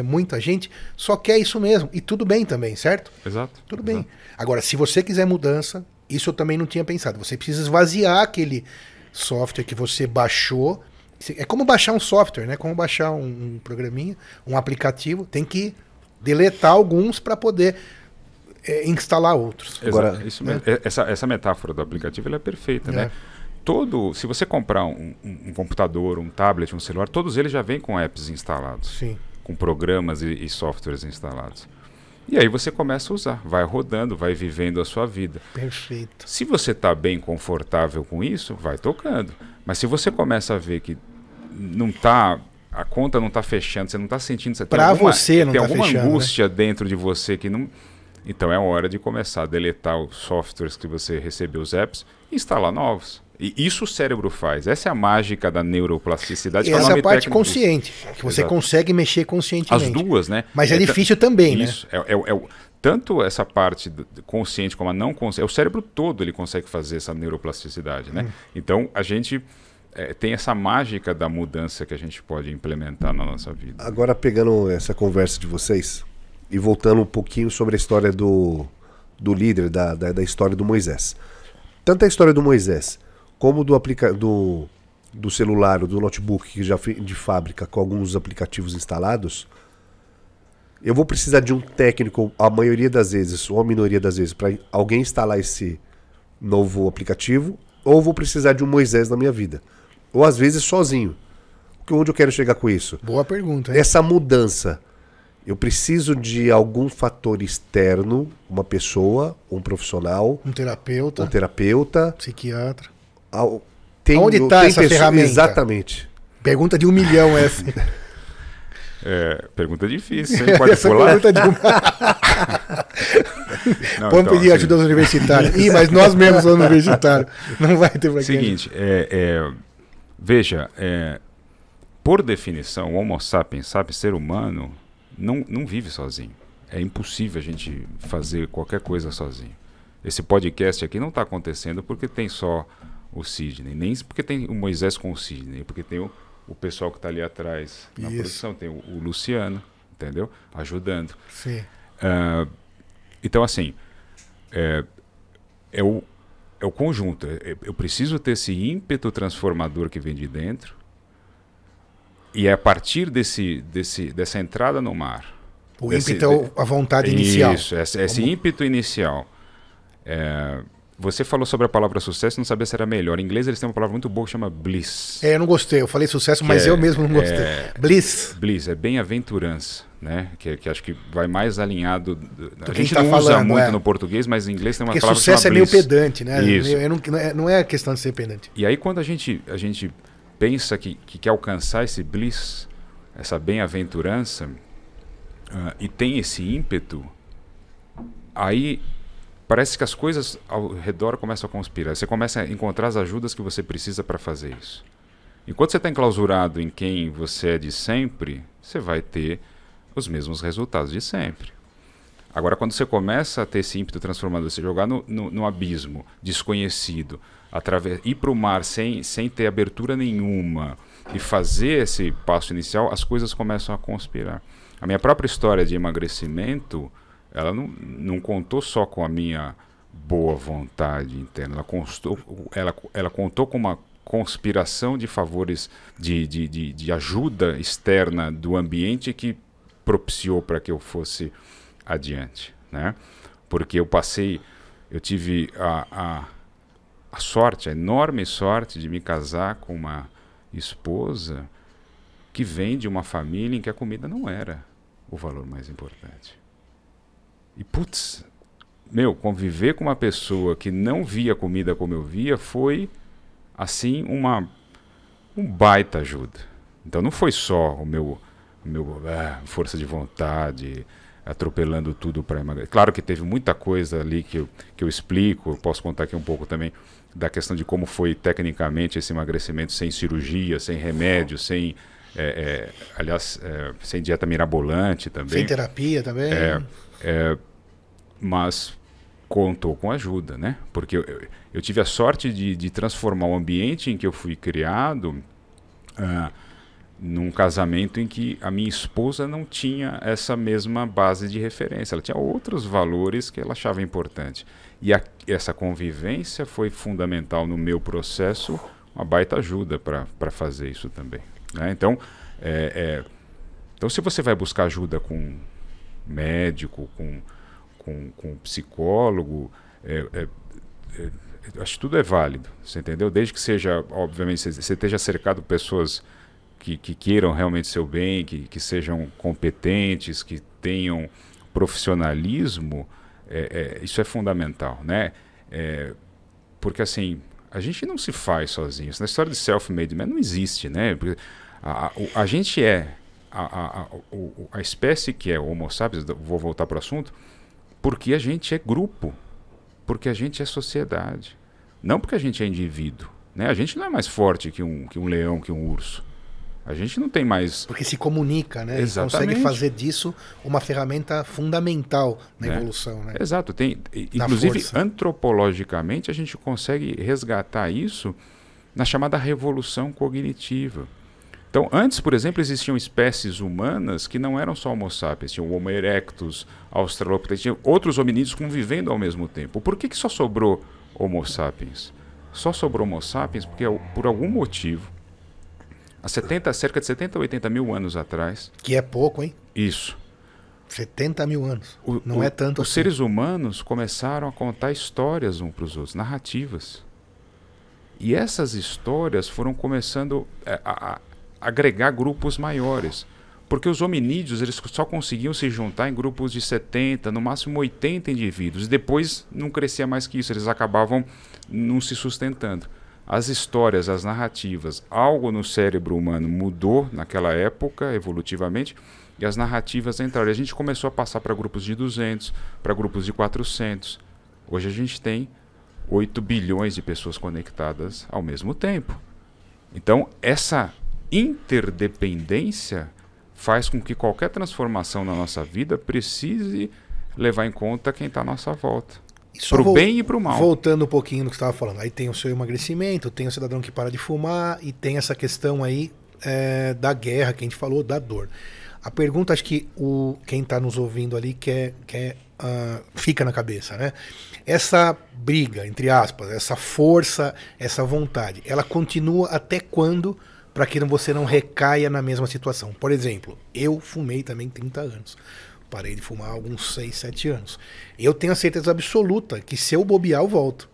muita gente, só quer isso mesmo. E tudo bem também, certo? Exato. Tudo bem. Agora, se você quiser mudança, isso eu também não tinha pensado. Você precisa esvaziar aquele software que você baixou. É como baixar um software, né? Como baixar um programinha, um aplicativo. Tem que deletar alguns para poder instalar outros. Agora, isso mesmo. Essa metáfora do aplicativo ela é perfeita, né? Se você comprar um computador, um tablet, um celular, todos eles já vêm com apps instalados. Sim. Com programas e softwares instalados. E aí você começa a usar, vai rodando, vai vivendo a sua vida. Perfeito. Se você está bem confortável com isso, vai tocando. Mas se você começa a ver que não tá... A conta não está fechando, você não está sentindo... Para você não tem está alguma fechando, angústia dentro de você que não... Então é hora de começar a deletar os softwares que você recebeu, os apps, e instalar novos. E isso o cérebro faz. Essa é a mágica da neuroplasticidade. E essa é a parte consciente, que você Exato. consegue mexer conscientemente. As duas, né? Mas é difícil também, isso, né? Tanto essa parte consciente como a não consciente. O cérebro todo ele consegue fazer essa neuroplasticidade, né? Então a gente... tem essa mágica da mudança que a gente pode implementar na nossa vida. Agora, pegando essa conversa de vocês e voltando um pouquinho sobre a história do líder, da história do Moisés. Tanto a história do Moisés como do celular ou do notebook que já foi de fábrica com alguns aplicativos instalados, eu vou precisar de um técnico, a maioria das vezes, ou a minoria das vezes, para alguém instalar esse novo aplicativo, ou vou precisar de um Moisés na minha vida. Ou às vezes sozinho. Onde eu quero chegar com isso? Boa pergunta. Hein? Essa mudança. Eu preciso de algum fator externo, uma pessoa, um profissional. Um terapeuta. Psiquiatra. Onde está essa ferramenta? Exatamente. Pergunta de 1 milhão essa. Pergunta difícil, hein? Pode pular? Vamos pedir ajuda aos universitários. Mas nós mesmos somos universitários. Não vai ter pra Seguinte, veja, por definição, o Homo sapiens, ser humano, não vive sozinho. É impossível a gente fazer qualquer coisa sozinho. Esse podcast aqui não está acontecendo porque tem só o Sidney, nem porque tem o Moisés com o Sidney, porque tem o pessoal que está ali atrás na produção, tem o Luciano, entendeu? Ajudando. Sim. Então, assim, é o conjunto. Eu preciso ter esse ímpeto transformador que vem de dentro, e é a partir dessa entrada no mar. O ímpeto é a vontade inicial. Isso, esse ímpeto inicial. Você falou sobre a palavra sucesso, não sabia se era melhor. Em inglês eles têm uma palavra muito boa que chama bliss. Eu não gostei, eu falei sucesso, mas eu mesmo não gostei. Bliss. Bliss, é bem-aventurança, né? Que acho que vai mais alinhado. A gente tá não usa falando, muito no português, mas em inglês tem uma Porque palavra sucesso que chama é meio bliss. pedante, né? Isso. Não é questão de ser pedante. E aí quando a gente pensa que quer alcançar esse bliss, essa bem-aventurança, e tem esse ímpeto, aí parece que as coisas ao redor começam a conspirar. Você começa a encontrar as ajudas que você precisa para fazer isso. Enquanto você está enclausurado em quem você é de sempre, você vai ter os mesmos resultados de sempre. Agora, quando você começa a ter esse ímpeto transformador, você jogar no abismo desconhecido, ir para o mar sem ter abertura nenhuma e fazer esse passo inicial, as coisas começam a conspirar. A minha própria história de emagrecimento, ela não contou só com a minha boa vontade interna, ela contou com uma conspiração de favores, de ajuda externa do ambiente que propiciou para que eu fosse adiante, né? Porque eu tive a sorte, a enorme sorte de me casar com uma esposa que vem de uma família em que a comida não era o valor mais importante. E, putz, conviver com uma pessoa que não via comida como eu via foi, assim, um baita ajuda. Então não foi só o meu força de vontade, atropelando tudo para emagrecer. Claro que teve muita coisa ali que eu explico, eu posso contar aqui um pouco também da questão de como foi tecnicamente esse emagrecimento sem cirurgia, sem remédio, sem dieta mirabolante também. Sem terapia também. Mas contou com ajuda, né? Porque eu tive a sorte de transformar o ambiente em que eu fui criado num casamento em que a minha esposa não tinha essa mesma base de referência. Ela tinha outros valores que ela achava importante. E essa convivência foi fundamental no meu processo, uma baita ajuda para fazer isso também, né? Então, se você vai buscar ajuda com médico, com psicólogo, acho que tudo é válido, você entendeu? Desde que seja, obviamente, você esteja cercado de pessoas que queiram realmente seu bem, que sejam competentes, que tenham profissionalismo, isso é fundamental, né? Porque assim, a gente não se faz sozinho. Na história de self-made man não existe, né? Porque A gente é a espécie que é o Homo sapiens, vou voltar para o assunto, porque a gente é grupo, porque a gente é sociedade, não porque a gente é indivíduo, né? A gente não é mais forte que um leão, que um urso. A gente não tem mais... Porque se comunica, né? Exatamente. E consegue fazer disso uma ferramenta fundamental na evolução, né? Exato. Inclusive, antropologicamente, a gente consegue resgatar isso na chamada revolução cognitiva. Então, antes, por exemplo, existiam espécies humanas que não eram só Homo sapiens. Tinha o Homo erectus, Australopithecus, tinha outros hominídeos convivendo ao mesmo tempo. Por que só sobrou Homo sapiens? Só sobrou Homo sapiens porque, por algum motivo, há cerca de 70 ou 80 mil anos atrás... Que é pouco, hein? Isso. 70 mil anos. Não é tanto os assim. seres humanos começaram a contar histórias uns para os outros, narrativas. E essas histórias foram começando a agregar grupos maiores. Porque os hominídeos eles só conseguiam se juntar em grupos de 70, no máximo 80 indivíduos. E depois não crescia mais que isso, eles acabavam não se sustentando. As histórias, as narrativas, algo no cérebro humano mudou naquela época, evolutivamente, e as narrativas entraram. E a gente começou a passar para grupos de 200, para grupos de 400. Hoje a gente tem 8 bilhões de pessoas conectadas ao mesmo tempo. Então, essa interdependência faz com que qualquer transformação na nossa vida precise levar em conta quem está à nossa volta. Para o bem e para o mal. Voltando um pouquinho no que você estava falando. Aí tem o seu emagrecimento, tem o cidadão que para de fumar e tem essa questão aí da guerra que a gente falou, da dor. A pergunta, acho que quem está nos ouvindo ali fica na cabeça, né? Essa briga, entre aspas, essa força, essa vontade, ela continua até quando para que você não recaia na mesma situação? Por exemplo, eu fumei também 30 anos. Parei de fumar há alguns 6, 7 anos. Eu tenho a certeza absoluta que se eu bobear, eu volto.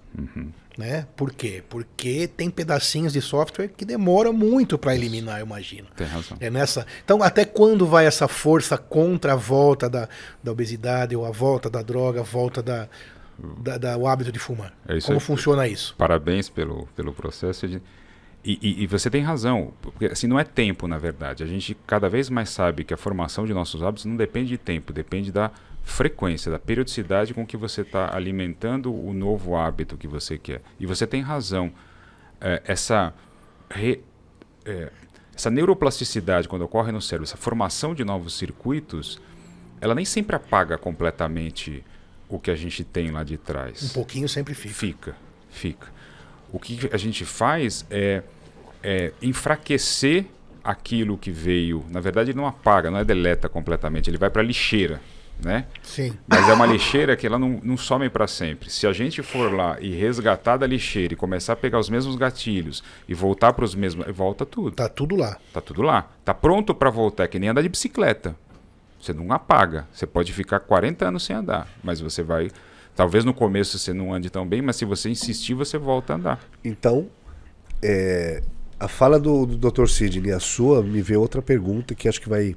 Né? Por quê? Porque tem pedacinhos de software que demoram muito para eliminar, eu imagino. Tem razão. Então, até quando vai essa força contra a volta da obesidade, ou a volta da droga, a volta do hábito de fumar? Como funciona isso? Parabéns pelo processo de... E você tem razão, porque assim, não é tempo, na verdade. A gente cada vez mais sabe que a formação de nossos hábitos não depende de tempo, depende da frequência, da periodicidade com que você está alimentando o novo hábito que você quer. E você tem razão. Essa neuroplasticidade, quando ocorre no cérebro, essa formação de novos circuitos, ela nem sempre apaga completamente o que a gente tem lá de trás. Um pouquinho sempre fica. Fica. O que a gente faz é enfraquecer aquilo que veio. Na verdade, ele não apaga, não deleta completamente. Ele vai para a lixeira, né? Sim. Mas é uma lixeira que ela não some para sempre. Se a gente for lá e resgatar da lixeira e começar a pegar os mesmos gatilhos e voltar para os mesmos... Volta tudo. Tá tudo lá. Tá tudo lá. Tá pronto para voltar, que nem andar de bicicleta. Você não apaga. Você pode ficar 40 anos sem andar, mas você vai... Talvez no começo você não ande tão bem, mas se você insistir, você volta a andar. Então, a fala do Dr. Sidney, a sua, me veio outra pergunta que acho que vai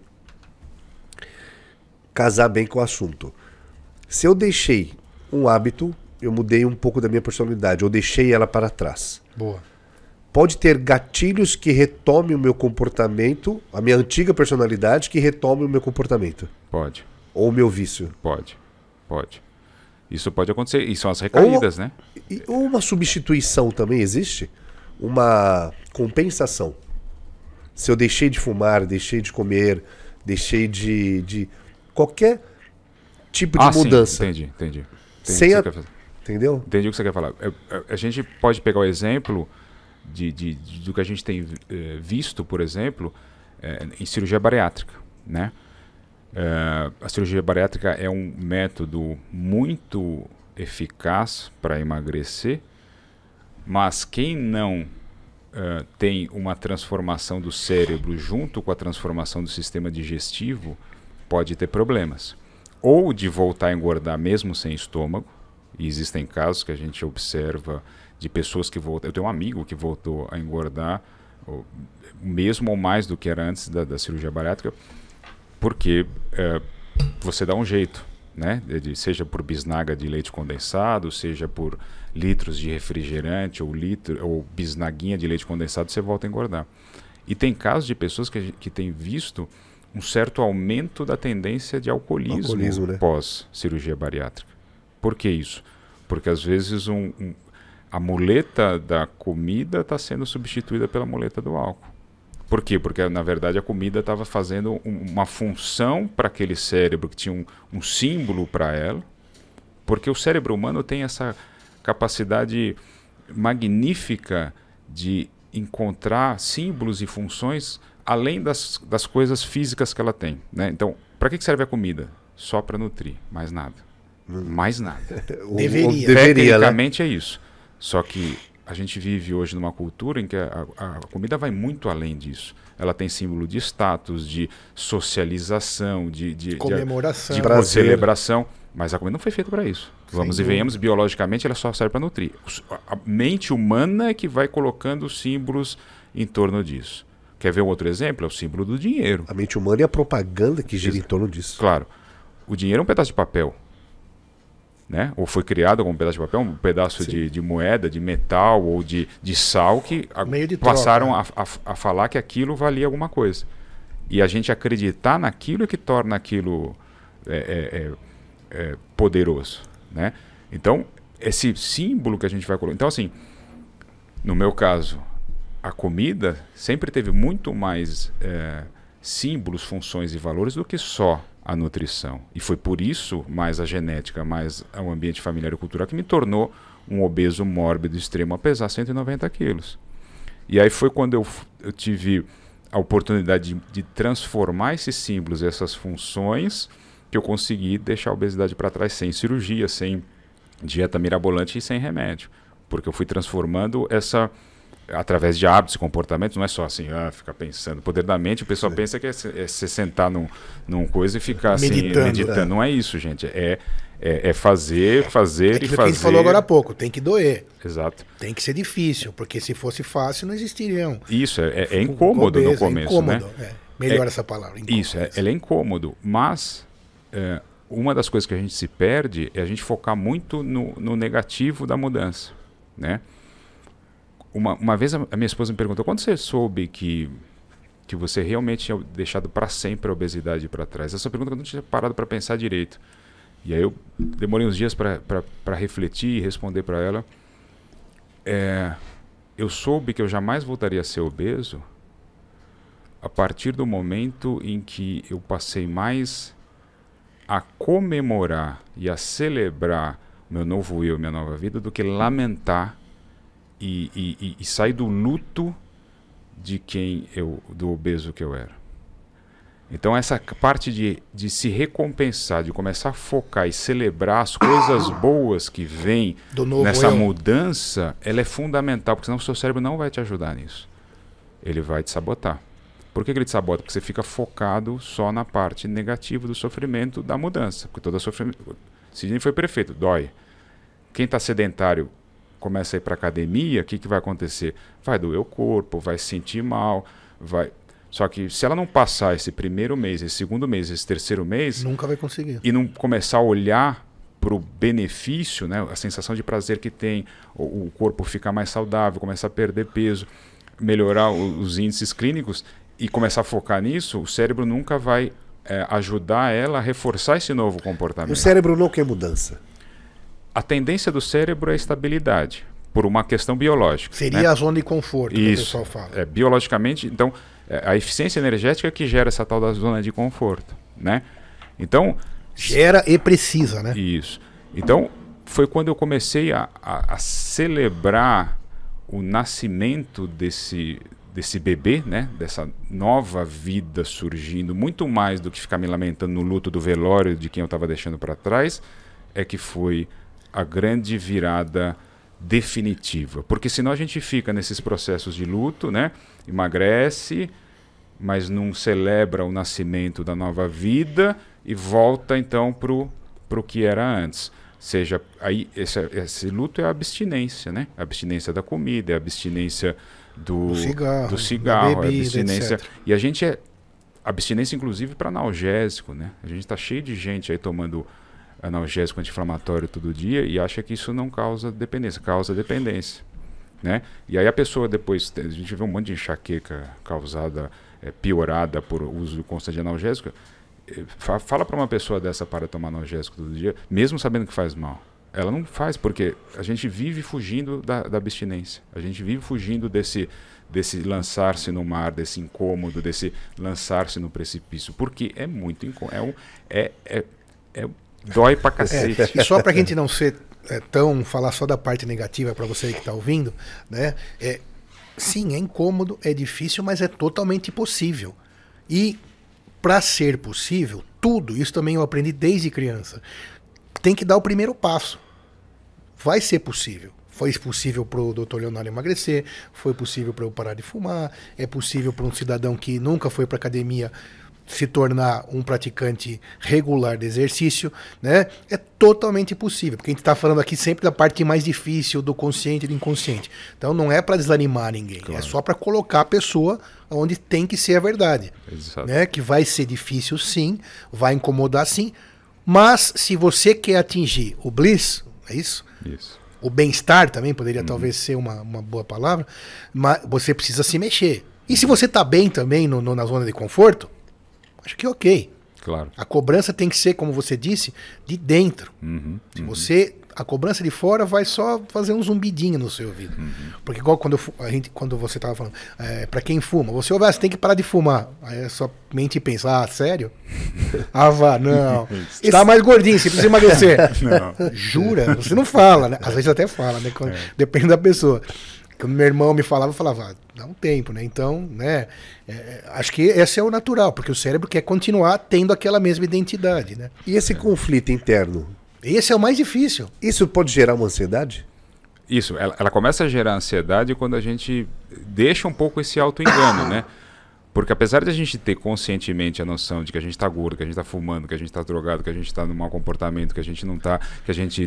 casar bem com o assunto. Se eu deixei um hábito, eu mudei um pouco da minha personalidade, eu deixei ela para trás. Boa. Pode ter gatilhos que retomem o meu comportamento, a minha antiga personalidade que retome o meu comportamento? Pode. Ou o meu vício? Pode. Isso pode acontecer. E são as recaídas, né? Ou uma substituição também existe? Uma compensação. Se eu deixei de fumar, deixei de comer, deixei de qualquer tipo de mudança. Sim, entendi. Entendeu? Entendi o que você quer falar. A gente pode pegar o exemplo do que a gente tem visto, por exemplo, em cirurgia bariátrica, né? A cirurgia bariátrica é um método muito eficaz para emagrecer, mas quem não tem uma transformação do cérebro junto com a transformação do sistema digestivo pode ter problemas. Ou de voltar a engordar mesmo sem estômago, e existem casos que a gente observa de pessoas que voltam. Eu tenho um amigo que voltou a engordar mesmo ou mais do que era antes da cirurgia bariátrica, porque você dá um jeito, né? Seja por bisnaga de leite condensado, seja por litros de refrigerante ou bisnaguinha de leite condensado, você volta a engordar. E tem casos de pessoas que têm visto um certo aumento da tendência de alcoolismo, né? Pós-cirurgia bariátrica. Por que isso? Porque às vezes a muleta da comida está sendo substituída pela muleta do álcool. Por quê? Porque, na verdade, a comida estava fazendo uma função para aquele cérebro que tinha um símbolo para ela, porque o cérebro humano tem essa capacidade magnífica de encontrar símbolos e funções além das coisas físicas que ela tem, né? Então, para que serve a comida? Só para nutrir, mais nada. Mais nada. Deveria. Tecnicamente é isso. Só que a gente vive hoje numa cultura em que a comida vai muito além disso. Ela tem símbolo de status, de socialização, de comemoração, de celebração. Mas a comida não foi feita para isso. Vamos e venhamos, biologicamente ela só serve para nutrir. A mente humana é que vai colocando símbolos em torno disso. Quer ver um outro exemplo? É o símbolo do dinheiro. A mente humana e a propaganda que gira em torno disso. Claro. O dinheiro é um pedaço de papel. Né? Ou foi criado como um pedaço de papel, um pedaço de moeda, de metal ou de sal que passaram a falar que aquilo valia alguma coisa. E a gente acreditar naquilo é que torna aquilo poderoso. Né? Então, esse símbolo que a gente vai colocar... Então, assim, no meu caso, a comida sempre teve muito mais símbolos, funções e valores do que só a nutrição. E foi por isso, mais a genética, mais o ambiente familiar e cultural, que me tornou um obeso mórbido extremo a pesar 190 quilos. E aí foi quando eu tive a oportunidade de transformar esses símbolos, essas funções, que eu consegui deixar a obesidade para trás sem cirurgia, sem dieta mirabolante e sem remédio. Porque eu fui transformando através de hábitos e comportamentos, não é só assim, ficar pensando. O poder da mente, o pessoal pensa que é se sentar num coisa e ficar assim, meditando. Não é isso, gente. É fazer e fazer. Que a gente falou agora há pouco, tem que doer. Exato. Tem que ser difícil, porque se fosse fácil não existiriam. Isso, é incômodo no começo, incômodo, né? Melhor essa palavra. Incômodo. Isso, ele é incômodo, mas uma das coisas que a gente se perde é a gente focar muito no negativo da mudança, né? Uma vez a minha esposa me perguntou, quando você soube que você realmente tinha deixado para sempre a obesidade para trás? Essa pergunta eu não tinha parado para pensar direito. E aí eu demorei uns dias para refletir e responder para ela. Eu soube que eu jamais voltaria a ser obeso a partir do momento em que eu passei mais a comemorar e a celebrar meu novo eu, minha nova vida, do que lamentar e sair do luto do obeso que eu era. Então essa parte de se recompensar, de começar a focar e celebrar as coisas boas que vêm nessa mudança, ela é fundamental, porque senão o seu cérebro não vai te ajudar nisso. Ele vai te sabotar. Por que ele te sabota? Porque você fica focado só na parte negativa do sofrimento da mudança. Porque todo sofrimento... Sidney foi prefeito, dói. Quem está sedentário começa a ir para academia, o que vai acontecer? Vai doer o corpo, vai se sentir mal, vai... Só que se ela não passar esse primeiro mês, esse segundo mês, esse terceiro mês... Nunca vai conseguir. E não começar a olhar para o benefício, né, a sensação de prazer que tem, o corpo ficar mais saudável, começar a perder peso, melhorar os índices clínicos e começar a focar nisso, o cérebro nunca vai ajudar ela a reforçar esse novo comportamento. O cérebro não quer mudança. A tendência do cérebro é a estabilidade, por uma questão biológica. Seria, né, a zona de conforto, que o pessoal fala. Biologicamente, então, a eficiência energética que gera essa tal da zona de conforto, né? Então... Gera e precisa, né? Isso. Então, foi quando eu comecei a celebrar o nascimento desse bebê, né? Dessa nova vida surgindo, muito mais do que ficar me lamentando no luto do velório de quem eu estava deixando para trás, é que foi a grande virada definitiva. Porque senão a gente fica nesses processos de luto, né? Emagrece, mas não celebra o nascimento da nova vida e volta então pro que era antes. Seja, aí esse luto é a abstinência, né? A abstinência da comida, a abstinência do cigarro, bebida, a abstinência. etc. E a gente abstinência inclusive para analgésico, né? A gente está cheio de gente aí tomando analgésico anti-inflamatório todo dia e acha que isso não causa dependência, causa dependência. né? E aí a pessoa depois, a gente vê um monte de enxaqueca causada, piorada por uso constante de analgésico. Fala para uma pessoa dessa para tomar analgésico todo dia, mesmo sabendo que faz mal. Ela não faz, porque a gente vive fugindo da abstinência. A gente vive fugindo desse lançar-se no mar, desse incômodo, desse lançar-se no precipício. Porque é muito incômodo. Dói pra cacete. E só pra gente não ser falar só da parte negativa para você que tá ouvindo, né? Sim, é incômodo, é difícil, mas é totalmente possível. E para ser possível, tudo, isso também eu aprendi desde criança, tem que dar o primeiro passo. Vai ser possível. Foi possível para o Dr. Leonardo emagrecer, foi possível para eu parar de fumar, é possível para um cidadão que nunca foi para academia se tornar um praticante regular de exercício, né? É totalmente possível, porque a gente está falando aqui sempre da parte mais difícil do consciente e do inconsciente. Então não é para desanimar ninguém, claro. É só para colocar a pessoa onde tem que ser a verdade. Exato. Né? Que vai ser difícil sim, vai incomodar sim, mas se você quer atingir o bliss, é isso? Isso. O bem-estar também poderia talvez ser uma boa palavra, mas você precisa se mexer. E se você está bem também na zona de conforto, acho que é ok. Claro. A cobrança tem que ser, como você disse, de dentro. A cobrança de fora vai só fazer um zumbidinho no seu ouvido. Porque igual quando você estava falando, para quem fuma, você você tem que parar de fumar. Aí a sua mente pensa, sério? Vá, não. Você tá mais gordinho, você precisa emagrecer. Não. Jura? Você não fala, né? Às vezes até fala, né? Depende da pessoa. Quando meu irmão me falava, eu falava, dá um tempo, né? Então, né? Acho que esse é o natural, porque o cérebro quer continuar tendo aquela mesma identidade, né? E esse conflito interno? Esse é o mais difícil. Isso pode gerar uma ansiedade? Isso, ela começa a gerar ansiedade quando a gente deixa um pouco esse auto-engano, né? Porque apesar de a gente ter conscientemente a noção de que a gente está gordo, que a gente está fumando, que a gente está drogado, que a gente está no mau comportamento, que a gente não está, que a gente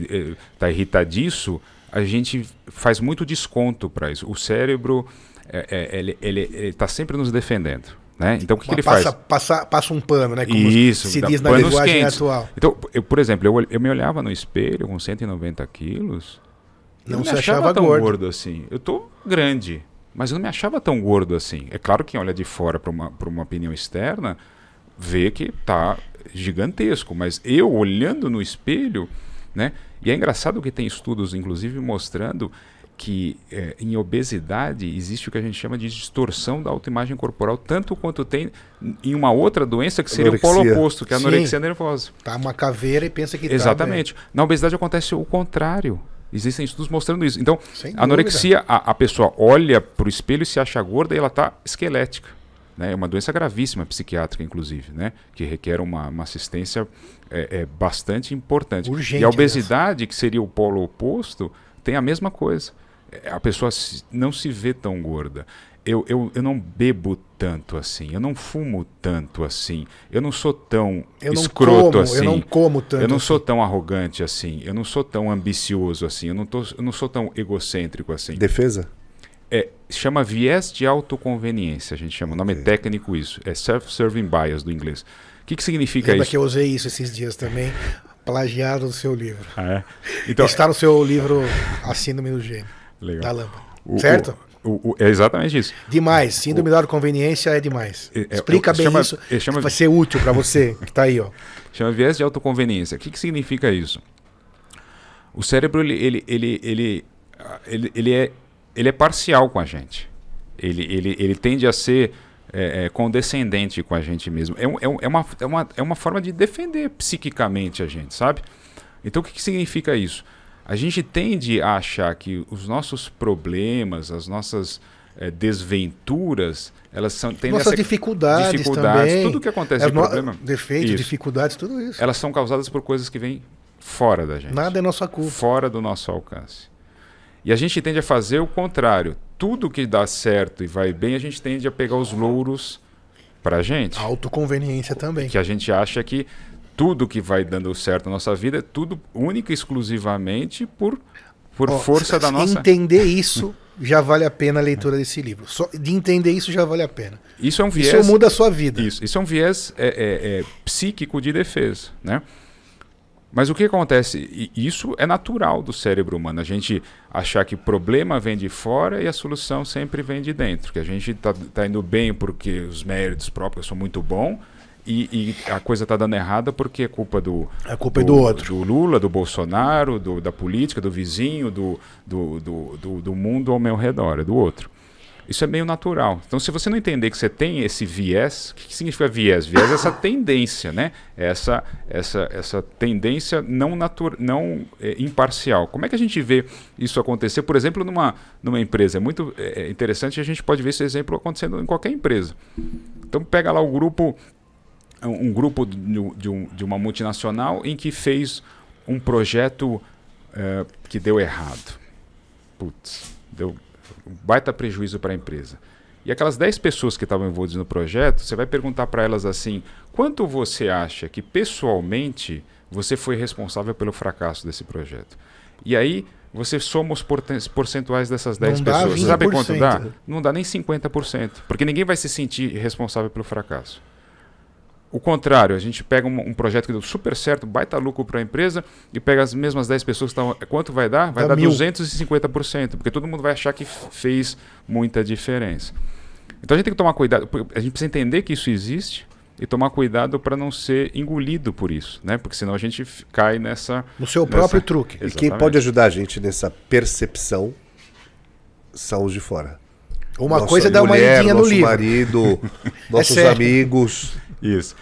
está irritadiço, a gente faz muito desconto para isso. O cérebro, ele está sempre nos defendendo. Né? Então o que ele faz? Passa um pano, né? Como isso, se diz na linguagem atual. Então, por exemplo, eu me olhava no espelho com 190 quilos, não me se achava tão gordo. gordo assim. Eu tô grande, mas eu não me achava tão gordo assim. É claro que quem olha de fora para uma opinião externa vê que tá gigantesco, mas eu olhando no espelho, né? E é engraçado que tem estudos, inclusive, mostrando que em obesidade existe o que a gente chama de distorção da autoimagem corporal, tanto quanto tem em uma outra doença que seria anorexia. O polo oposto, que é a anorexia nervosa. Tá uma caveira e pensa que exatamente. Tá, né? Na obesidade acontece o contrário. Existem estudos mostrando isso. Então, a anorexia, a pessoa olha para o espelho e se acha gorda e ela está esquelética. Né? É uma doença gravíssima, psiquiátrica, inclusive, né? Que requer uma assistência bastante importante. Urgente, e a obesidade, que seria o polo oposto, tem a mesma coisa. A pessoa não se vê tão gorda. Eu não bebo tanto assim. Eu não fumo tanto assim. Eu não sou tão escroto assim. Eu não como tanto. Eu não sou tão arrogante assim. Eu não sou tão ambicioso assim. Eu não sou tão egocêntrico assim. Defesa? Chama viés de autoconveniência. A gente chama. O nome é técnico isso. É self-serving bias do inglês. O que significa isso? Que eu usei isso esses dias também. Plagiado do seu livro. Então, está no seu livro Síndrome do Gênio. Legal. Da lâmpada. Certo? É exatamente isso. Demais. Síndrome da autoconveniência é demais. Explica bem isso. Vai ser útil para você que está aí. Ó. Chama viés de autoconveniência. O que significa isso? O cérebro ele é parcial com a gente. Ele tende a ser condescendente com a gente mesmo. É uma forma de defender psiquicamente a gente, sabe? Então o que significa isso? A gente tende a achar que os nossos problemas, as nossas desventuras, elas tendem nossas a ser dificuldades também. Tudo que acontece de problema, defeitos, dificuldades, tudo isso. Elas são causadas por coisas que vêm fora da gente. Nada é nossa culpa. Fora do nosso alcance. E a gente tende a fazer o contrário. Tudo que dá certo e vai bem, a gente tende a pegar os louros pra gente. A autoconveniência também. Que a gente acha que tudo que vai dando certo na nossa vida é tudo única e exclusivamente por força da nossa... Entender isso já vale a pena a leitura desse livro. Só de entender isso já vale a pena. Isso é um viés... Isso muda a sua vida. Isso é um viés psíquico de defesa, né? Mas o que acontece? Isso é natural do cérebro humano. A gente achar que o problema vem de fora e a solução sempre vem de dentro. Que a gente tá indo bem porque os méritos próprios são muito bons e a coisa está dando errada porque é culpa do outro. Do Lula, do Bolsonaro, da política, do vizinho, do mundo ao meu redor, é do outro. Isso é meio natural. Então, se você não entender que você tem esse viés, o que significa viés? Viés é essa tendência, né? Essa tendência não imparcial. Como é que a gente vê isso acontecer? Por exemplo, numa empresa. É muito interessante e a gente pode ver esse exemplo acontecendo em qualquer empresa. Então, pega lá um grupo de uma multinacional em que fez um projeto que deu errado. Putz, deu um baita prejuízo para a empresa. E aquelas 10 pessoas que estavam envolvidas no projeto, você vai perguntar para elas assim, quanto você acha que pessoalmente você foi responsável pelo fracasso desse projeto? E aí você soma os percentuais dessas 10 pessoas. Você sabe quanto dá? Não dá nem 50%, porque ninguém vai se sentir responsável pelo fracasso. O contrário, a gente pega um projeto que deu super certo, baita lucro para a empresa, e pega as mesmas 10 pessoas que estão... Quanto vai dar? Vai dar 250%, porque todo mundo vai achar que fez muita diferença. Então a gente tem que tomar cuidado, a gente precisa entender que isso existe e tomar cuidado para não ser engolido por isso, né? Porque senão a gente cai no seu próprio truque. Exatamente. E quem pode ajudar a gente nessa percepção são os de fora. Uma coisa é dar uma lidinha no livro. Nosso marido, nossos amigos... Isso.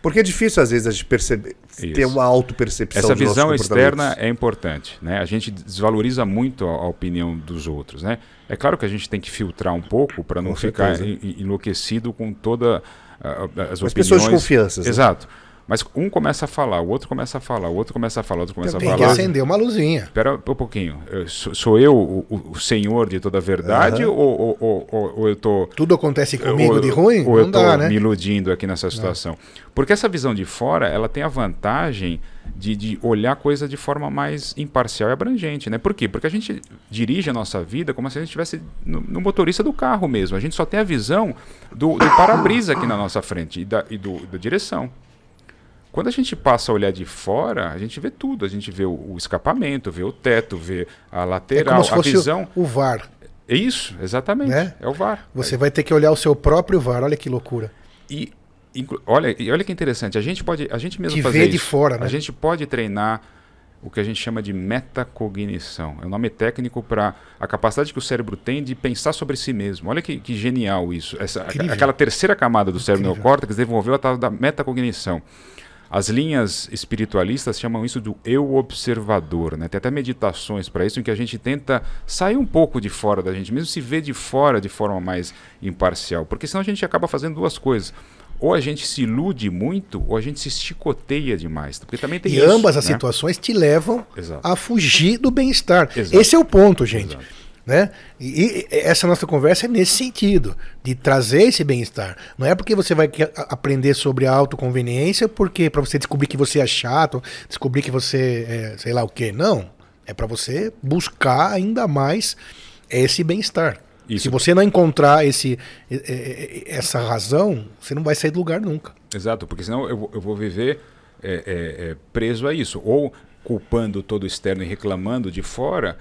Porque é difícil, às vezes, a gente perceber, ter uma autopercepção. Essa visão externa é importante, né? A gente desvaloriza muito a opinião dos outros, né? É claro que a gente tem que filtrar um pouco para não ficar enlouquecido com toda as opiniões. Pessoas de confiança. Exato. Mas um começa a falar, o outro começa a falar, o outro começa a falar, o outro começa a falar. Tem que acender uma luzinha. Espera um pouquinho. Sou eu o senhor de toda a verdade ou eu tô... Tudo acontece comigo de ruim? Ou eu tô me iludindo aqui nessa situação? Não. Porque essa visão de fora, ela tem a vantagem de olhar a coisa de forma mais imparcial e abrangente, né? Por quê? Porque a gente dirige a nossa vida como se a gente estivesse no motorista do carro mesmo. A gente só tem a visão do para-brisa aqui na nossa frente e da direção. Quando a gente passa a olhar de fora, a gente vê tudo. A gente vê o escapamento, vê o teto, vê a lateral, como se fosse a visão. O VAR. É isso, exatamente. Né? É o VAR. Você vai ter que olhar o seu próprio VAR. Olha que loucura. Olha que interessante. A gente mesmo fazer ver isso. De fora, né? A gente pode treinar o que a gente chama de metacognição. É um nome técnico para a capacidade que o cérebro tem de pensar sobre si mesmo. Olha que genial isso. Aquela terceira camada do cérebro neocórtex desenvolveu a tal da metacognição. As linhas espiritualistas chamam isso do eu observador, né? Tem até meditações para isso, em que a gente tenta sair um pouco de fora da gente mesmo, se ver de fora de forma mais imparcial, porque senão a gente acaba fazendo duas coisas. Ou a gente se ilude muito, ou a gente se chicoteia demais. Porque também tem e isso, ambas as né? situações te levam a fugir do bem-estar. Exato. Esse é o ponto, gente. Exato. Né? E essa nossa conversa é nesse sentido, de trazer esse bem-estar. Não é porque você vai aprender sobre a autoconveniência, porque para você descobrir que você é chato, descobrir que você é sei lá o quê. Não. É para você buscar ainda mais esse bem-estar. Se você não encontrar essa razão, você não vai sair do lugar nunca. Exato, porque senão eu vou viver preso a isso. Ou culpando todo o externo e reclamando de fora,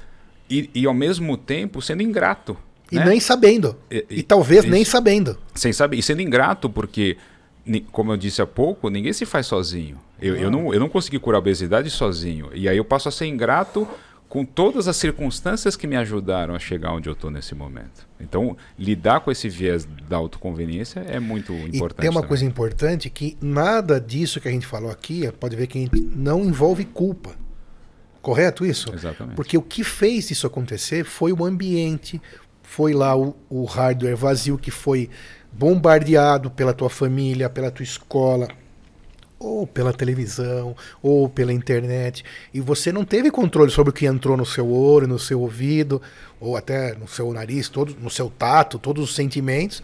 e ao mesmo tempo sendo ingrato. E né? nem sabendo. E talvez nem sabendo. Sem saber. E sendo ingrato porque, como eu disse há pouco, ninguém se faz sozinho. Eu não consegui curar a obesidade sozinho. E aí eu passo a ser ingrato com todas as circunstâncias que me ajudaram a chegar onde eu estou nesse momento. Então, lidar com esse viés da autoconveniência é muito importante. E tem uma também. coisa importante, que nada disso que a gente falou aqui, pode ver que a gente não envolve culpa. Correto isso? Exatamente. Porque o que fez isso acontecer foi o ambiente, foi lá o hardware vazio que foi bombardeado pela tua família, pela tua escola, ou pela televisão, ou pela internet, e você não teve controle sobre o que entrou no seu olho, no seu ouvido, ou até no seu nariz, no seu tato, todos os sentimentos.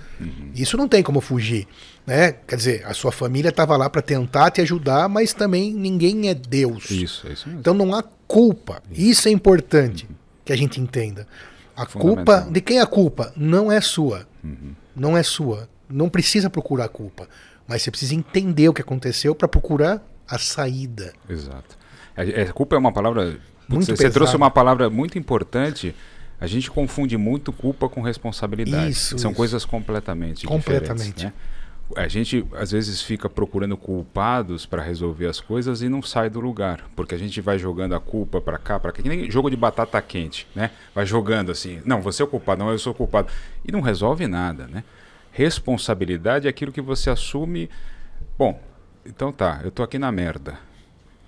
Isso não tem como fugir, né? Quer dizer, a sua família estava lá para tentar te ajudar, mas também ninguém é Deus. Isso mesmo. Então não há culpa. Isso é importante que a gente entenda. A culpa, de quem é a culpa? Não é sua. Não é sua. Não precisa procurar a culpa. Mas você precisa entender o que aconteceu para procurar a saída. Exato. Culpa é uma palavra... Você pesado. trouxe uma palavra muito importante. A gente confunde muito culpa com responsabilidade. São coisas completamente diferentes. Né? A gente, às vezes, fica procurando culpados para resolver as coisas e não sai do lugar. Porque a gente vai jogando a culpa para cá, que nem jogo de batata quente. Né? Vai jogando assim, não, você é o culpado, não, eu sou o culpado. E não resolve nada. Né? Responsabilidade é aquilo que você assume. Bom, então tá, eu tô aqui na merda.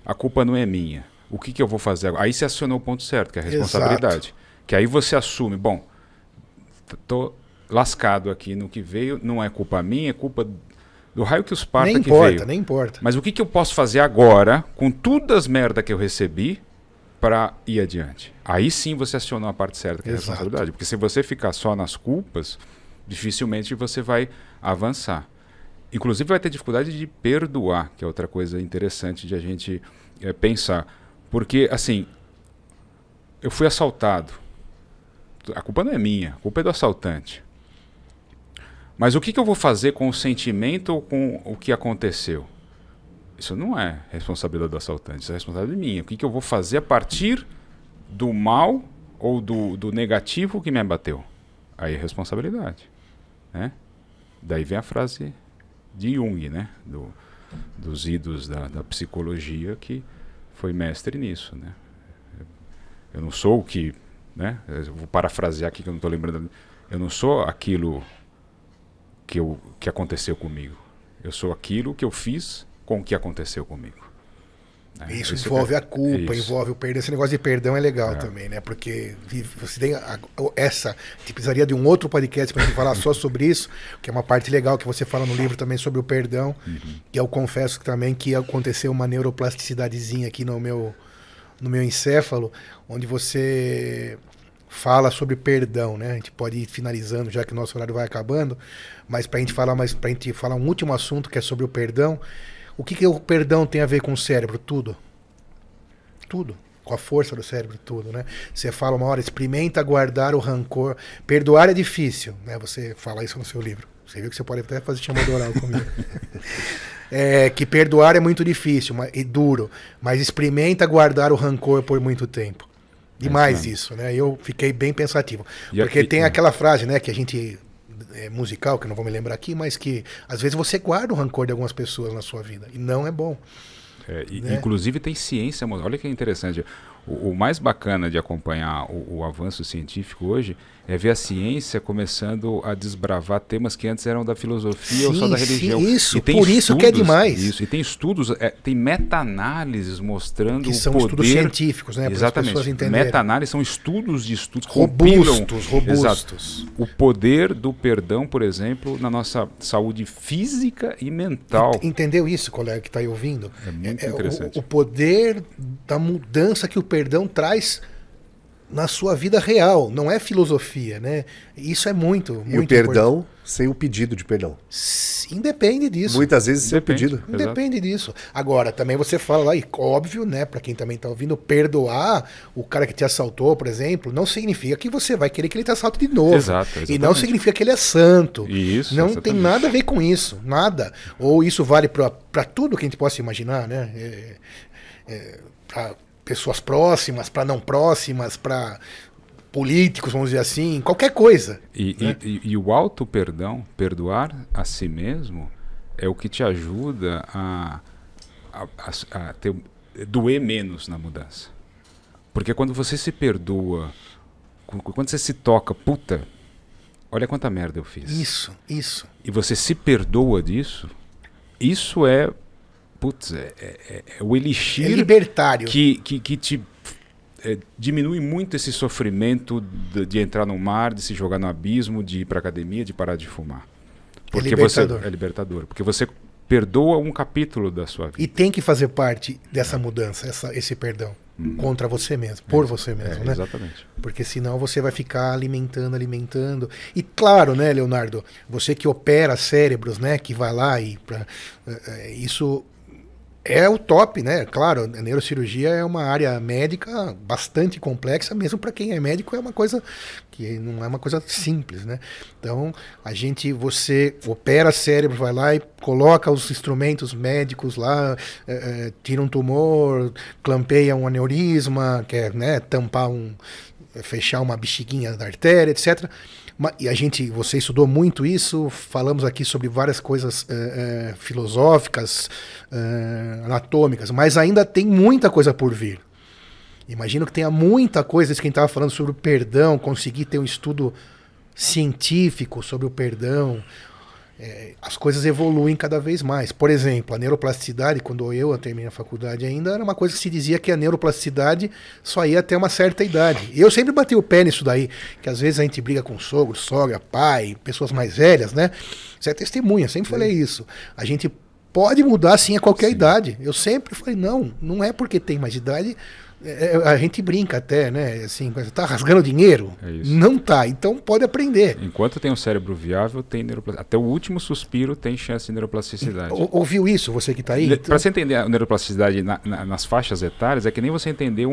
A culpa não é minha. O que eu vou fazer agora? Aí você acionou o ponto certo, que é a responsabilidade. Exato. Que aí você assume, bom, tô lascado aqui no que veio, não é culpa minha, é culpa do raio que os parta que veio. Nem importa. Mas o que eu posso fazer agora, com todas as merdas que eu recebi, para ir adiante? Aí sim você acionou a parte certa, que é a responsabilidade. Porque se você ficar só nas culpas, dificilmente você vai avançar. Inclusive vai ter dificuldade de perdoar, que é outra coisa interessante de a gente pensar. Porque, assim, eu fui assaltado. A culpa não é minha, a culpa é do assaltante. Mas o que eu vou fazer com o sentimento ou com o que aconteceu? Isso não é responsabilidade do assaltante, isso é responsabilidade minha. O que eu vou fazer a partir do mal ou do negativo que me abateu? Aí é responsabilidade. Né? Daí vem a frase de Jung, né? Dos idos da psicologia, que foi mestre nisso. Né? Eu não sou o que... Né? Eu vou parafrasear aqui que eu não estou lembrando. Eu não sou aquilo que aconteceu comigo. Eu sou aquilo que eu fiz com o que aconteceu comigo. Isso envolve a culpa, envolve o perdão. Esse negócio de perdão é legal também, né? Porque você tem você precisaria de um outro podcast para a gente falar só sobre isso, que é uma parte legal que você fala no livro também sobre o perdão. E eu confesso também que aconteceu uma neuroplasticidadezinha aqui no meu encéfalo, onde você fala sobre perdão, né? A gente pode ir finalizando, já que o nosso horário vai acabando, mas pra gente falar um último assunto, que é sobre o perdão. O que o perdão tem a ver com o cérebro? Tudo. Tudo. Com a força do cérebro, tudo, né? Você fala uma hora, experimenta guardar o rancor. Perdoar é difícil, né? Você fala isso no seu livro. Você viu que você pode até fazer chamada oral comigo. Que perdoar é muito difícil e duro, mas experimenta guardar o rancor por muito tempo. Demais isso, né? Eu fiquei bem pensativo. Porque tem aquela frase, né, que a gente... musical, que eu não vou me lembrar aqui, mas que às vezes você guarda o rancor de algumas pessoas na sua vida. E não é bom. Né? Inclusive tem ciência, olha que interessante. O mais bacana de acompanhar o avanço científico hoje é ver a ciência começando a desbravar temas que antes eram da filosofia ou só da religião. Sim, isso, por isso que é demais. Isso, e tem estudos, tem meta-análises mostrando que são o poder... estudos científicos, né? Exatamente. Para as pessoas entenderem. Meta-análises são estudos de estudos robustos. Exato. O poder do perdão, por exemplo, na nossa saúde física e mental. Entendeu isso, colega que está aí ouvindo? É muito interessante. O poder da mudança que o perdão traz na sua vida real, não é filosofia, né? Isso é muito E o perdão importante. Sem o pedido de perdão. Independe disso. Muitas vezes sem o pedido. Independe disso. Agora, também você fala lá, e óbvio, né, para quem também tá ouvindo, perdoar o cara que te assaltou, por exemplo, não significa que você vai querer que ele te assalte de novo. Exatamente. E não significa que ele é santo. Isso, não tem nada a ver com isso, nada. Ou isso vale para tudo que a gente possa imaginar, né? Pra pessoas próximas, para não próximas, para políticos, vamos dizer assim, qualquer coisa. E o auto-perdão, perdoar a si mesmo, é o que te ajuda a doer menos na mudança. Porque quando você se perdoa, quando você se toca, puta, olha quanta merda eu fiz. Isso. E você se perdoa disso, isso é... Putz, é o elixir libertário que te diminui muito esse sofrimento de entrar no mar, de se jogar no abismo, de ir para academia, de parar de fumar. Porque libertador. É libertador. Porque você perdoa um capítulo da sua vida. E tem que fazer parte dessa mudança, esse perdão. Contra você mesmo, por você mesmo, né? Exatamente. Porque senão você vai ficar alimentando. E claro, né, Leonardo, você que opera cérebros, né, que vai lá e isso É o top, né? Claro, a neurocirurgia é uma área médica bastante complexa, mesmo para quem é médico, é uma coisa que não é uma coisa simples, né? Então, você opera cérebro, vai lá e coloca os instrumentos médicos lá, tira um tumor, clampeia um aneurisma, quer, né, fechar uma bexiguinha da artéria, etc. E você estudou muito isso, falamos aqui sobre várias coisas filosóficas, anatômicas, mas ainda tem muita coisa por vir. Imagino que tenha muita coisa, isso que a gente estava falando sobre o perdão, conseguir ter um estudo científico sobre o perdão. As coisas evoluem cada vez mais. Por exemplo, a neuroplasticidade, quando eu terminei a faculdade ainda, era uma coisa que se dizia que a neuroplasticidade só ia até uma certa idade. Eu sempre bati o pé nisso daí, que às vezes a gente briga com sogro, sogra, pai, pessoas mais velhas, né? Você é testemunha, sempre falei isso. A gente pode mudar sim a qualquer idade. Eu sempre falei, não é porque tem mais idade. A gente brinca até, né? Assim, tá rasgando dinheiro? Não tá, então pode aprender. Enquanto tem um cérebro viável, tem neuroplasticidade. Até o último suspiro tem chance de neuroplasticidade. Ouviu isso, você que tá aí? Para você entender a neuroplasticidade nas faixas etárias, é que nem você entender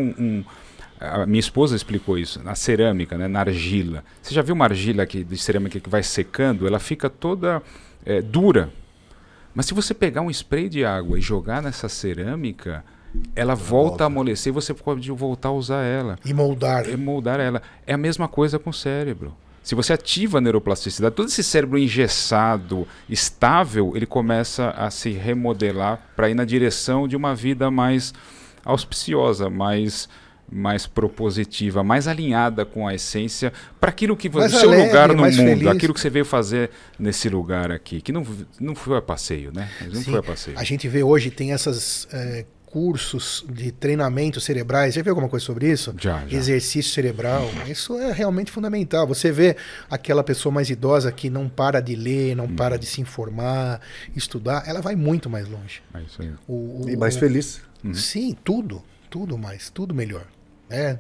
a minha esposa explicou isso, na cerâmica, né, na argila. Você já viu uma argila de cerâmica que vai secando? Ela fica toda dura. Mas se você pegar um spray de água e jogar nessa cerâmica, ela volta a amolecer e você pode voltar a usar ela. E moldar. Moldar ela. É a mesma coisa com o cérebro. Se você ativa a neuroplasticidade, todo esse cérebro engessado, estável, ele começa a se remodelar para ir na direção de uma vida mais auspiciosa, mais propositiva, mais alinhada com a essência, para aquilo que o seu lugar no mundo, feliz. Aquilo que você veio fazer nesse lugar aqui, que não foi a passeio, né? Não foi a passeio. A gente vê hoje, tem essas cursos de treinamento cerebrais. Já viu alguma coisa sobre isso? Já. Exercício cerebral. Isso é realmente fundamental. Você vê aquela pessoa mais idosa que não para de ler, não para de se informar, estudar, ela vai muito mais longe. É isso aí. E mais feliz. Sim, tudo melhor.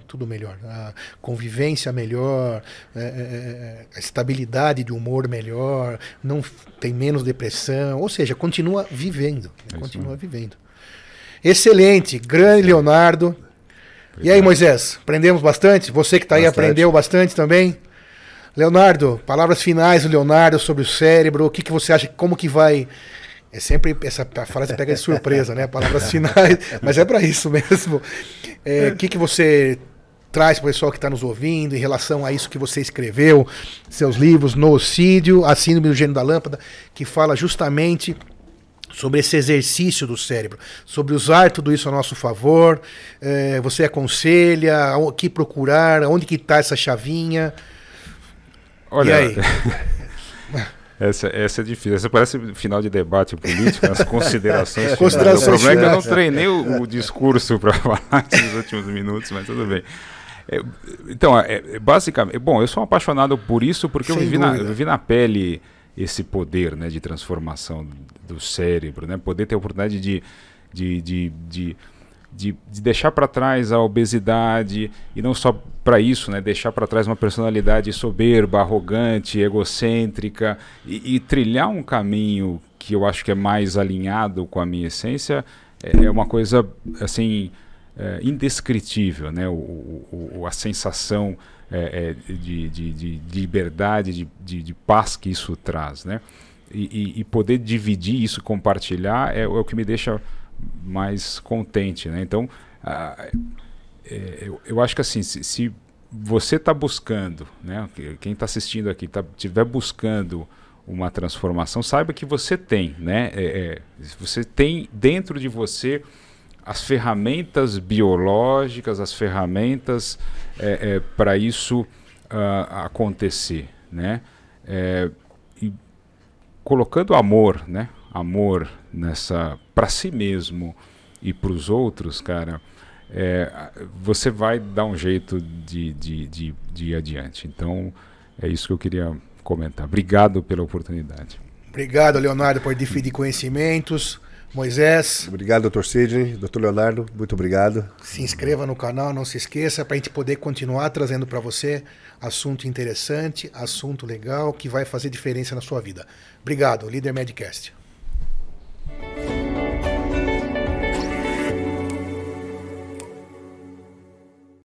Tudo melhor. A convivência melhor, a estabilidade de humor melhor, não tem menos depressão, ou seja, continua vivendo. Vivendo. Excelente, grande Leonardo. Obrigado. E aí, Moisés, aprendemos bastante? Você que está aí aprendeu bastante também? Leonardo, palavras finais do Leonardo sobre o cérebro, o que você acha, como que vai... É sempre essa frase pega de surpresa, né? Palavras finais, mas é para isso mesmo. O que você traz para o pessoal que está nos ouvindo em relação a isso que você escreveu, seus livros, Noocídio, A Síndrome do Gênio da Lâmpada, que fala justamente sobre esse exercício do cérebro, sobre usar tudo isso a nosso favor. Você aconselha o que procurar, onde que está essa chavinha? Olha, e aí? Essa é difícil. Essa parece final de debate político, as considerações. Considerações. O problema é que eu não treinei o discurso para falar nesses últimos minutos, mas tudo bem. Então, basicamente, bom, eu sou um apaixonado por isso porque eu vivi na pele esse poder, né, de transformação do cérebro, né, poder ter a oportunidade de deixar para trás a obesidade, e não só para isso, né, deixar para trás uma personalidade soberba, arrogante, egocêntrica, e trilhar um caminho que eu acho que é mais alinhado com a minha essência, é uma coisa assim indescritível, né, a sensação de liberdade, de paz que isso traz, né, e poder dividir isso, compartilhar, é o que me deixa mais contente, né? Então, eu acho que assim, se você está buscando, né, quem está assistindo aqui estiver buscando uma transformação, saiba que você tem, né? Você tem dentro de você as ferramentas biológicas, as ferramentas para isso acontecer, né? E colocando amor, né? Amor para si mesmo e para os outros, cara, você vai dar um jeito de ir adiante. Então, é isso que eu queria comentar. Obrigado pela oportunidade. Obrigado, Leonardo, por dividir conhecimentos. Moisés. Obrigado, Dr. Sidney. Dr. Leonardo, muito obrigado. Se inscreva no canal, não se esqueça, para a gente poder continuar trazendo para você assunto interessante, assunto legal, que vai fazer diferença na sua vida. Obrigado, Líder Medcast.